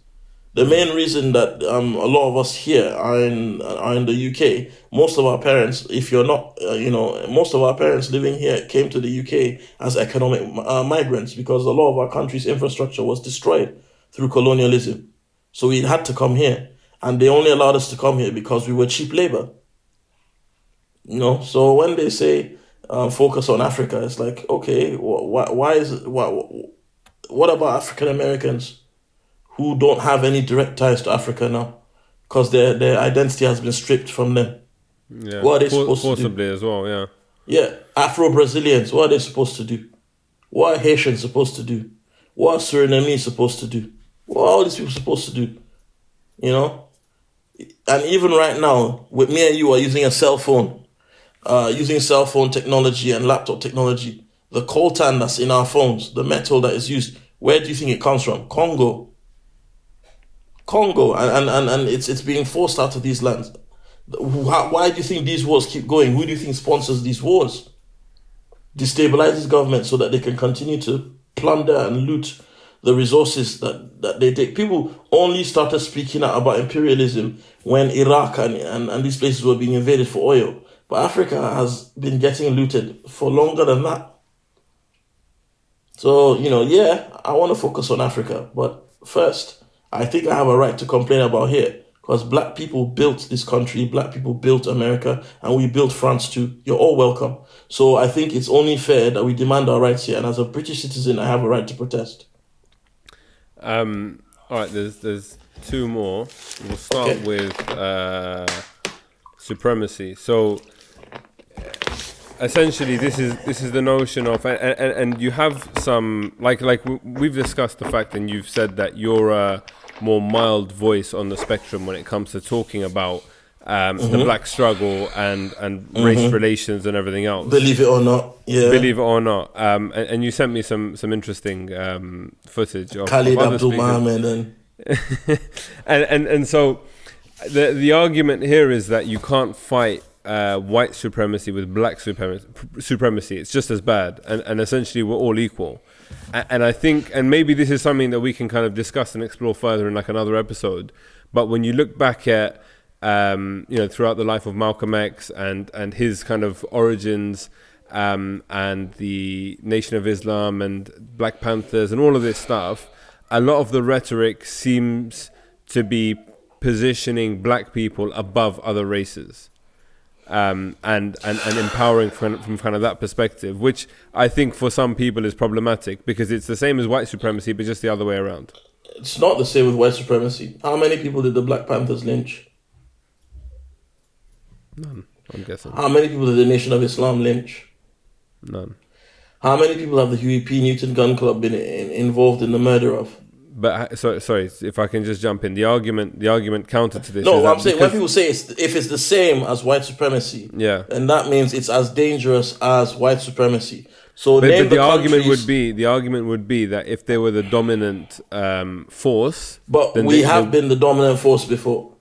The main reason that a lot of us here are in the UK, most of our parents, if you're not, most of our parents living here came to the UK as economic migrants because a lot of our country's infrastructure was destroyed through colonialism. So we had to come here, and they only allowed us to come here because we were cheap labor. So when they say focus on Africa, it's like, okay, what about African Americans who don't have any direct ties to Africa now because their identity has been stripped from them? Yeah, what are they supposed to do? Forcibly as well, yeah. Yeah, Afro-Brazilians, what are they supposed to do? What are Haitians supposed to do? What are Surinamese supposed to do? What are all these people supposed to do? And even right now, with me and you are using a cell phone, using cell phone technology and laptop technology, the coltan that's in our phones, the metal that is used, where do you think it comes from? Congo, and it's being forced out of these lands. Why do you think these wars keep going? Who do you think sponsors these wars? Destabilizes government so that they can continue to plunder and loot the resources that they take. People only started speaking out about imperialism when Iraq and these places were being invaded for oil. But Africa has been getting looted for longer than that. So, I want to focus on Africa. But first, I think I have a right to complain about here. Because black people built this country, black people built America, and we built France too. You're all welcome. So I think it's only fair that we demand our rights here. And as a British citizen, I have a right to protest. All right, there's two more. We'll start with supremacy. So essentially, this is the notion of, and you have some, like we've discussed the fact, and you've said that you're a more mild voice on the spectrum when it comes to talking about the black struggle and race relations and everything else. Believe it or not, yeah. Believe it or not, and you sent me some interesting footage of Khalid other Abdul Mohammed and so the argument here is that you can't fight white supremacy with black supremacy. It's just as bad, and essentially we're all equal. And I think, and maybe this is something that we can kind of discuss and explore further in like another episode, but when you look back at throughout the life of Malcolm X and his kind of origins, and the Nation of Islam and Black Panthers and all of this stuff, a lot of the rhetoric seems to be positioning black people above other races, and empowering from kind of that perspective, which I think for some people is problematic because it's the same as white supremacy, but just the other way around. It's not the same with white supremacy. How many people did the Black Panthers lynch? None, I'm guessing. How many people did the Nation of Islam lynch? None. How many people have the Huey P. Newton Gun Club been involved in the murder of? But sorry, if I can just jump in, the argument counter to this. No, what I'm saying, when people say if it's the same as white supremacy, yeah, then that means it's as dangerous as white supremacy. So, but the argument would be that if they were the dominant force, but we have been the dominant force before.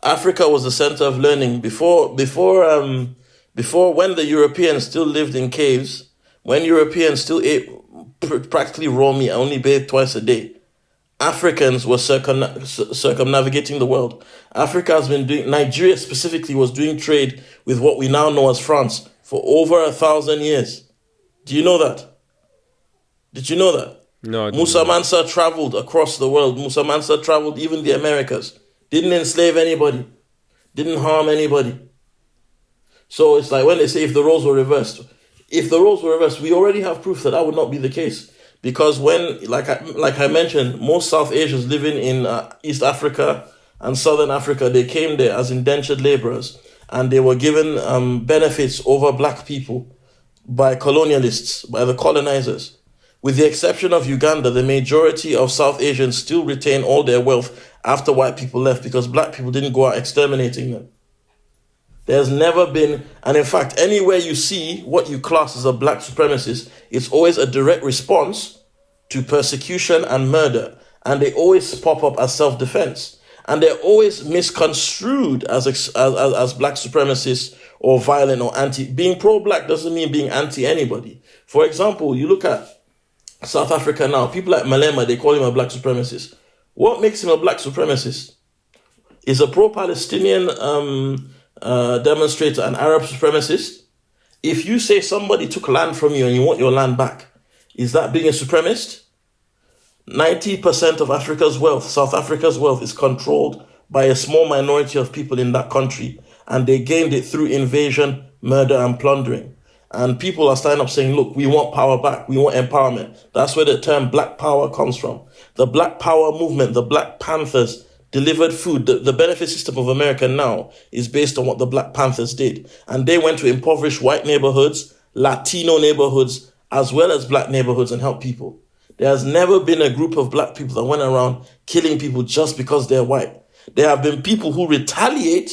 Africa was the center of learning before when the Europeans still lived in caves, when Europeans still ate practically raw meat, only bathed twice a day. Africans were circumnavigating the world. Africa has been doing, Nigeria specifically was doing trade with what we now know as France for over 1,000 years. Do you know that? Did you know that? No. Musa Mansa traveled across the world. Musa Mansa traveled even the Americas. Didn't enslave anybody. Didn't harm anybody. So it's like when they say if the roles were reversed. If the roles were reversed, we already have proof that would not be the case. Because when, like I mentioned, most South Asians living in East Africa and Southern Africa, they came there as indentured laborers and they were given benefits over black people by colonialists, by the colonizers. With the exception of Uganda, the majority of South Asians still retain all their wealth after white people left because black people didn't go out exterminating them. There's never been, and in fact, anywhere you see what you class as a black supremacist, it's always a direct response to persecution and murder. And they always pop up as self-defense. And they're always misconstrued as black supremacists or violent or anti. Being pro-black doesn't mean being anti-anybody. For example, you look at South Africa now, people like Malema, they call him a black supremacist. What makes him a black supremacist? Is a pro-Palestinian demonstrator an Arab supremacist? If you say somebody took land from you and you want your land back, is that being a supremacist? 90% of Africa's wealth, South Africa's wealth, is controlled by a small minority of people in that country, and they gained it through invasion, murder, and plundering. And people are standing up saying, look, we want power back, we want empowerment. That's where the term Black Power comes from. The Black Power movement, the Black Panthers, delivered food. The benefit system of America now is based on what the Black Panthers did. And they went to impoverished white neighborhoods, Latino neighborhoods, as well as black neighborhoods and helped people. There has never been a group of black people that went around killing people just because they're white. There have been people who retaliate.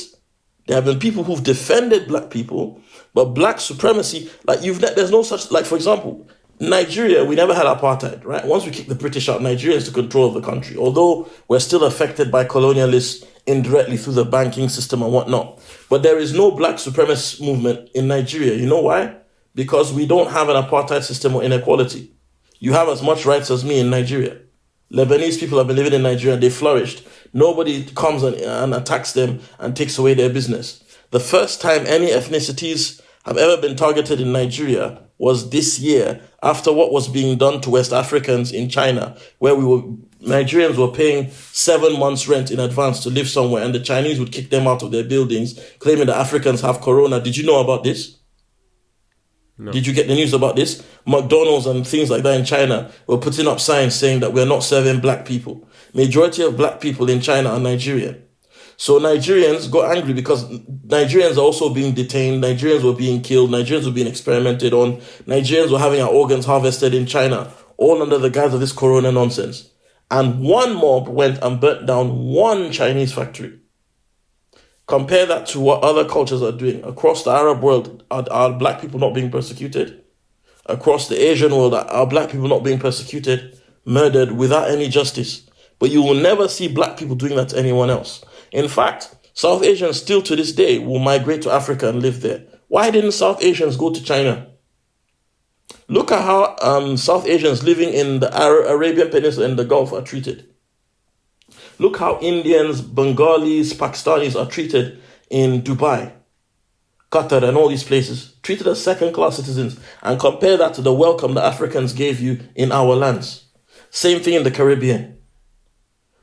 There have been people who've defended black people, but black supremacy, there's no such, for example, Nigeria, we never had apartheid, right? Once we kicked the British out, Nigeria is the control of the country, although we're still affected by colonialists indirectly through the banking system and whatnot. But there is no black supremacist movement in Nigeria. You know why? Because we don't have an apartheid system or inequality. You have as much rights as me in Nigeria. Lebanese people have been living in Nigeria, they flourished. Nobody comes and attacks them and takes away their business. The first time any ethnicities have ever been targeted in Nigeria was this year, after what was being done to West Africans in China, where Nigerians were paying 7 months rent in advance to live somewhere, and the Chinese would kick them out of their buildings, claiming that Africans have corona. Did you know about this? No. Did you get the news about this? McDonald's and things like that in China were putting up signs saying that we're not serving black people. Majority of black people in China are Nigerian. So Nigerians got angry because Nigerians are also being detained. Nigerians were being killed. Nigerians were being experimented on. Nigerians were having our organs harvested in China, all under the guise of this corona nonsense. And one mob went and burnt down one Chinese factory. Compare that to what other cultures are doing. Across the Arab world, are black people not being persecuted? Across the Asian world, are black people not being persecuted, murdered without any justice? But you will never see black people doing that to anyone else. In fact, South Asians still to this day will migrate to Africa and live there. Why didn't South Asians go to China? Look at how South Asians living in the Arabian Peninsula and the Gulf are treated. Look how Indians, Bengalis, Pakistanis are treated in Dubai, Qatar, and all these places. Treated as second-class citizens. And compare that to the welcome the Africans gave you in our lands. Same thing in the Caribbean.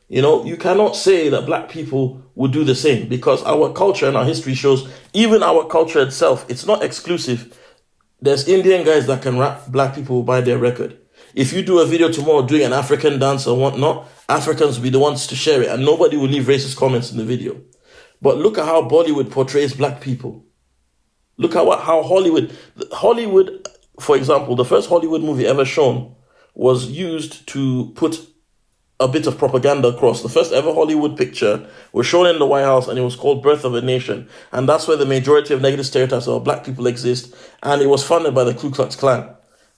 You know, you cannot say that black people would do the same, because our culture and our history shows, even our culture itself, it's not exclusive. There's Indian guys that can rap, black people will buy their record. If you do a video tomorrow doing an African dance or whatnot, Africans will be the ones to share it, and nobody will leave racist comments in the video. But look at how Bollywood portrays black people. Look at how Hollywood, for example, the first Hollywood movie ever shown was used to put a bit of propaganda across. The first ever Hollywood picture was shown in the White House, and it was called Birth of a Nation. And that's where the majority of negative stereotypes about black people exist. And it was funded by the Ku Klux Klan.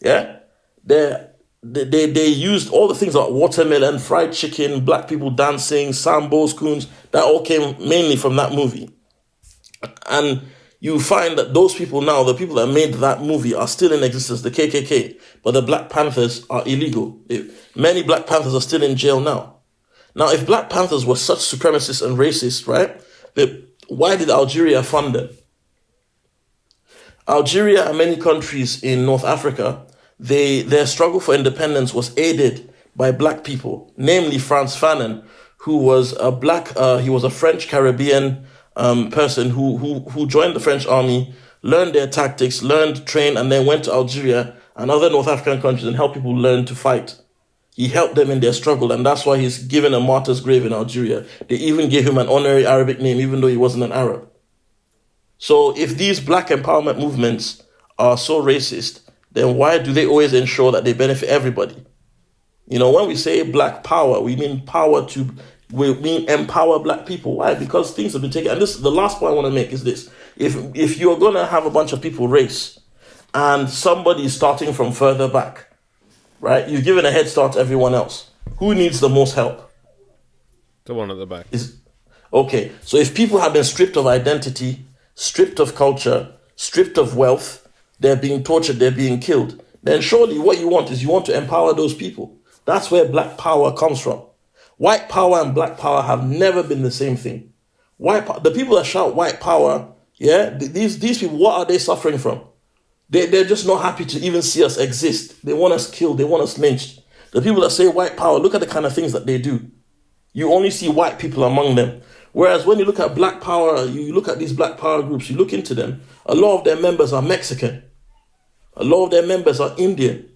Yeah? They used all the things like watermelon, fried chicken, black people dancing, sambos, coons. That all came mainly from that movie. And you find that those people now, the people that made that movie, are still in existence, the KKK, but the Black Panthers are illegal. Many Black Panthers are still in jail now. Now, if Black Panthers were such supremacists and racist, right, why did Algeria fund them? Algeria and many countries in North Africa, their struggle for independence was aided by black people, namely Frantz Fanon, who was he was a French Caribbean person who joined the French army, learned their tactics, trained, and then went to Algeria and other North African countries and helped people learn to fight. He helped them in their struggle, and that's why he's given a martyr's grave in Algeria. They even gave him an honorary Arabic name, even though he wasn't an Arab. So if these black empowerment movements are so racist, then why do they always ensure that they benefit everybody? You know, when we say black power, we mean empower black people. Why? Because things have been taken. And the last point I want to make is this. If you're going to have a bunch of people race and somebody is starting from further back, right? You've given a head start to everyone else. Who needs the most help? The one at the back. Okay, so if people have been stripped of identity, stripped of culture, stripped of wealth, they're being tortured, they're being killed, then surely what you want is you want to empower those people. That's where black power comes from. White power and black power have never been the same thing. The people that shout white power, yeah, these people, what are they suffering from? They're just not happy to even see us exist. They want us killed. They want us lynched. The people that say white power, look at the kind of things that they do. You only see white people among them. Whereas when you look at black power, you look at these black power groups, you look into them, a lot of their members are Mexican. A lot of their members are Indian.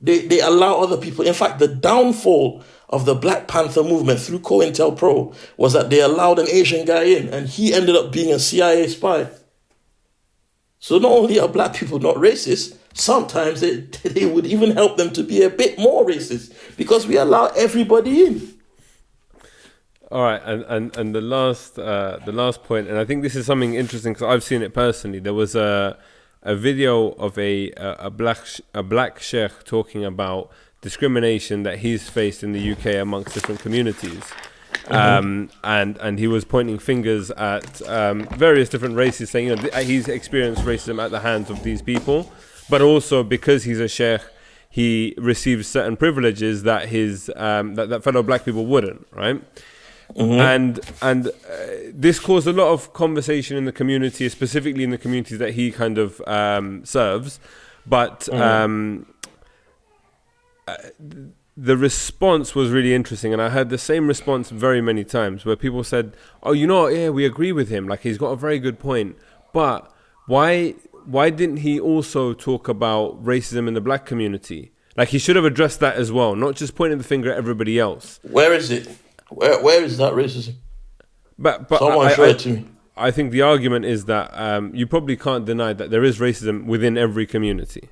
They allow other people. In fact, the downfall of the Black Panther movement through COINTELPRO was that they allowed an Asian guy in, and he ended up being a CIA spy. So not only are black people not racist, sometimes they would even help them to be a bit more racist, because we allow everybody in. All right, and the last point, and I think this is something interesting because I've seen it personally. There was a video of a black sheikh talking about discrimination that he's faced in the UK amongst different communities. And he was pointing fingers at various different races, saying, you know, he's experienced racism at the hands of these people, but also because he's a sheikh, he receives certain privileges that his that fellow black people wouldn't, right? And this caused a lot of conversation in the community, specifically in the communities that he kind of serves. But the response was really interesting, and I heard the same response very many times, where people said, "Oh, you know, yeah, we agree with him. Like, he's got a very good point. But why didn't he also talk about racism in the black community? Like, he should have addressed that as well, not just pointing the finger at everybody else." Where is it? Where is that racism? But someone show it to me. I think the argument is that you probably can't deny that there is racism within every community.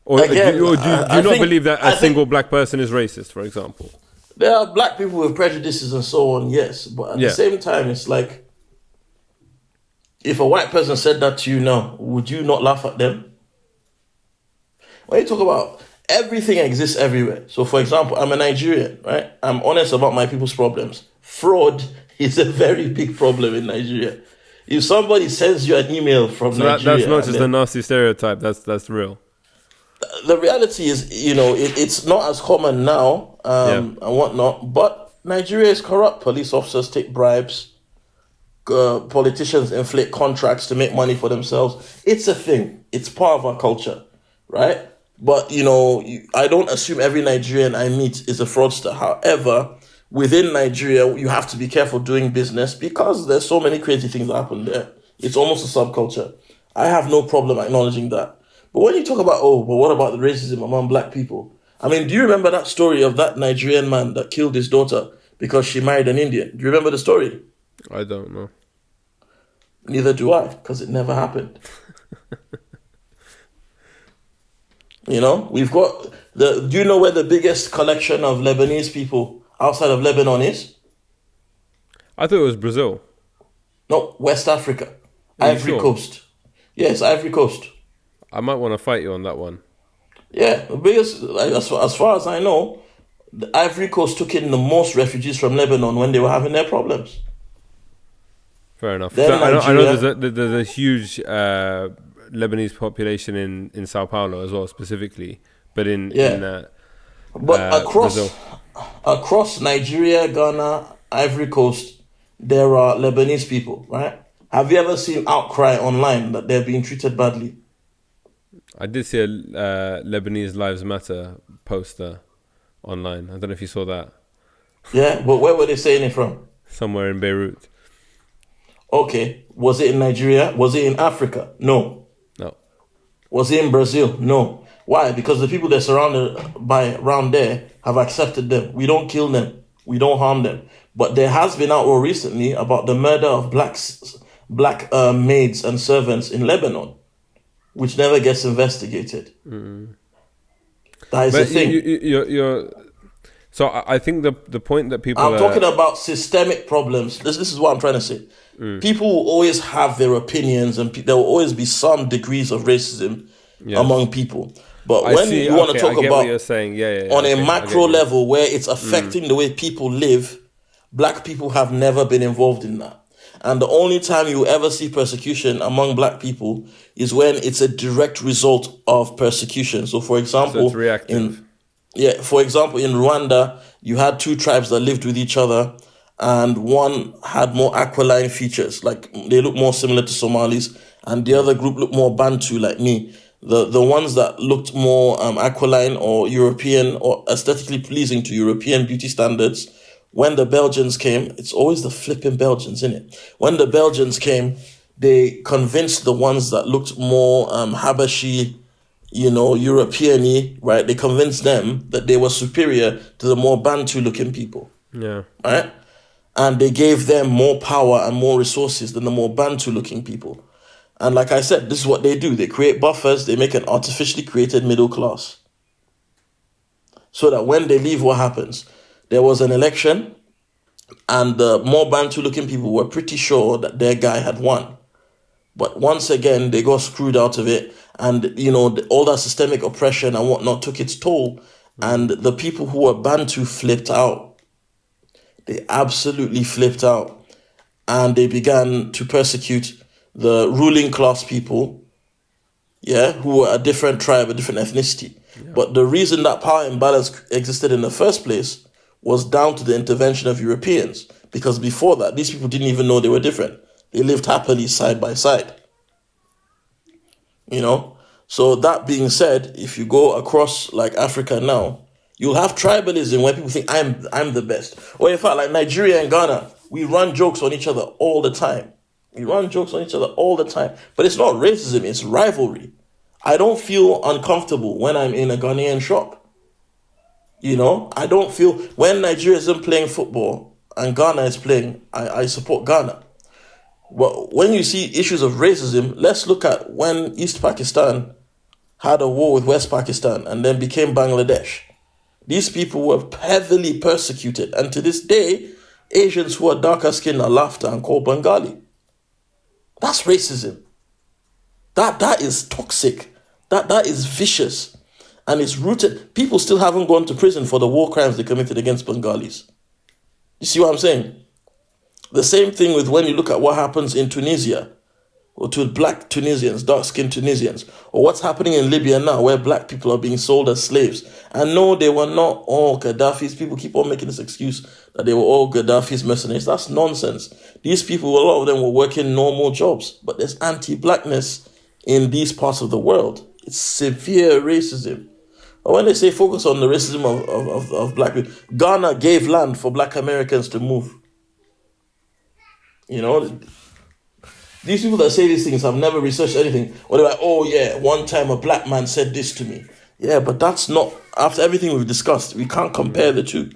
Or Again, do you not believe that a single black person is racist, for example? There are black people with prejudices and so on, yes. But at the same time, it's like, if a white person said that to you now, would you not laugh at them? When you talk about everything exists everywhere. So, for example, I'm a Nigerian, right? I'm honest about my people's problems. Fraud is a very big problem in Nigeria. If somebody sends you an email from Nigeria... That's not just a nasty stereotype, that's real. The reality is, you know, it's not as common now and whatnot. But Nigeria is corrupt. Police officers take bribes. Politicians inflate contracts to make money for themselves. It's a thing. It's part of our culture, right? But, I don't assume every Nigerian I meet is a fraudster. However, within Nigeria, you have to be careful doing business because there's so many crazy things that happen there. It's almost a subculture. I have no problem acknowledging that. But when you talk about, but what about the racism among black people? I mean, do you remember that story of that Nigerian man that killed his daughter because she married an Indian? Do you remember the story? I don't know. Neither do I, because it never happened. We've got do you know where the biggest collection of Lebanese people outside of Lebanon is? I thought it was Brazil. No, West Africa. Ivory Coast. Yes, Ivory Coast. I might want to fight you on that one. Yeah, the biggest, as far as I know, the Ivory Coast took in the most refugees from Lebanon when they were having their problems. Fair enough. So I know there's a huge Lebanese population in Sao Paulo as well, specifically, but across Nigeria, Ghana, Ivory Coast, there are Lebanese people, right? Have you ever seen outcry online that they're being treated badly? I did see a Lebanese Lives Matter poster online. I don't know if you saw that. Yeah, but where were they saying it from? Somewhere in Beirut. Okay, was it in Nigeria? Was it in Africa? No. Was it in Brazil? No. Why? Because the people they're surrounded by around there have accepted them. We don't kill them. We don't harm them. But there has been outroar recently about the murder of black maids and servants in Lebanon, which never gets investigated. That is the thing. So I think the point that people I'm talking about systemic problems. This is what I'm trying to say. People will always have their opinions, and there will always be some degrees of racism among people. But when you want to talk about what you're saying. On a macro level where it's affecting the way people live, black people have never been involved in that. And the only time you ever see persecution among black people is when it's a direct result of persecution. So for example, it's reactive. For example, in Rwanda, you had two tribes that lived with each other, and one had more aquiline features, like they look more similar to Somalis, and the other group looked more Bantu, like me. The ones that looked more aquiline or European or aesthetically pleasing to European beauty standards, when the Belgians came, it's always the flipping Belgians, isn't it? When the Belgians came, they convinced the ones that looked more Habashi, European-y, right? They convinced them that they were superior to the more Bantu-looking people. Yeah. Right? And they gave them more power and more resources than the more Bantu-looking people. And like I said, this is what they do. They create buffers. They make an artificially created middle class. So that when they leave, what happens? There was an election, and the more Bantu-looking people were pretty sure that their guy had won. But once again, they got screwed out of it. And, all that systemic oppression and whatnot took its toll. And the people who were Bantu flipped out. They absolutely flipped out. And they began to persecute the ruling class people, who were a different tribe, a different ethnicity. Yeah. But the reason that power imbalance existed in the first place was down to the intervention of Europeans. Because before that, these people didn't even know they were different. They lived happily side by side. So that being said, if you go across like Africa now, you'll have tribalism where people think I'm the best. Or in fact, like Nigeria and Ghana, we run jokes on each other all the time. But it's not racism, it's rivalry. I don't feel uncomfortable when I'm in a Ghanaian shop. I don't feel when Nigeria isn't playing football and Ghana is playing, I support Ghana. But when you see issues of racism, let's look at when East Pakistan had a war with West Pakistan and then became Bangladesh. These people were heavily persecuted. And to this day, Asians who are darker skinned are laughed at and called Bengali. That's racism. That is toxic. That is vicious. And it's rooted. People still haven't gone to prison for the war crimes they committed against Bengalis. You see what I'm saying? The same thing with when you look at what happens in Tunisia. or to black Tunisians, dark-skinned Tunisians, or what's happening in Libya now, where black people are being sold as slaves. And no, they were not all Gaddafi's. People keep on making this excuse that they were all Gaddafi's mercenaries. That's nonsense. These people, a lot of them were working normal jobs, but there's anti-blackness in these parts of the world. It's severe racism. But when they say focus on the racism of black people, Ghana gave land for black Americans to move. You know, these people that say these things have never researched anything. Or they're like, oh yeah, one time a black man said this to me. Yeah, but that's not, after everything we've discussed, we can't compare the two.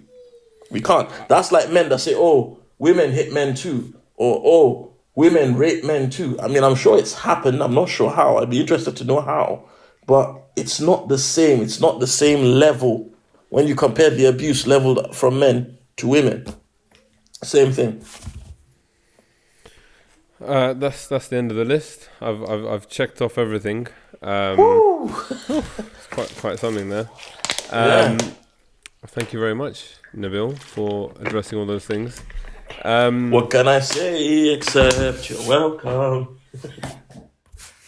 We can't. That's like men that say, oh, women hit men too. Or, oh, women rape men too. I mean, I'm sure it's happened. I'm not sure how. I'd be interested to know how. But it's not the same. It's not the same level when you compare the abuse leveled from men to women. Same thing. That's the end of the list. I've checked off everything. It's quite something there. Thank you very much, Nabil, for addressing all those things. What can I say except you're welcome,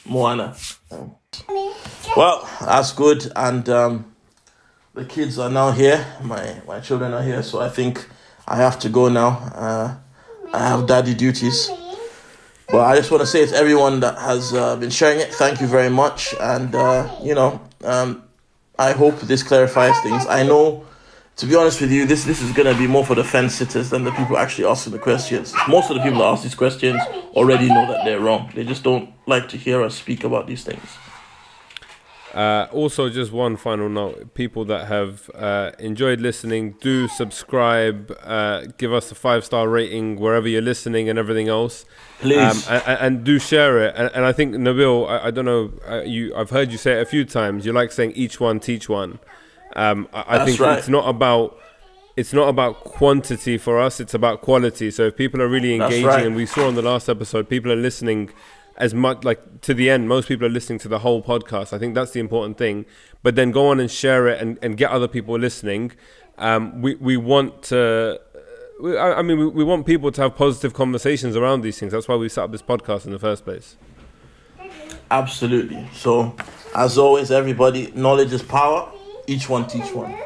Moana? Well, that's good, and the kids are now here. My children are here, so I think I have to go now. I have daddy duties. But I just want to say to everyone that has been sharing it, thank you very much. And, I hope this clarifies things. I know, to be honest with you, this is going to be more for the fence sitters than the people actually asking the questions. Most of the people that ask these questions already know that they're wrong. They just don't like to hear us speak about these things. Also, just one final note. People that have enjoyed listening, do subscribe, give us a 5-star rating wherever you're listening and everything else. Please. And do share it. And I think, Nabil, I don't know, I've heard you say it a few times. You like saying each one, teach one. I think right. It's not about quantity for us, it's about quality. So if people are really engaging, right. And we saw on the last episode, people are listening as much, like, to the end. Most people are listening to the whole podcast. I think that's the important thing. But then go on and share it and get other people listening. We want to, we want people to have positive conversations around these things. That's why we set up this podcast in the first place. Absolutely. So, as always, everybody, knowledge is power. Each one teach one.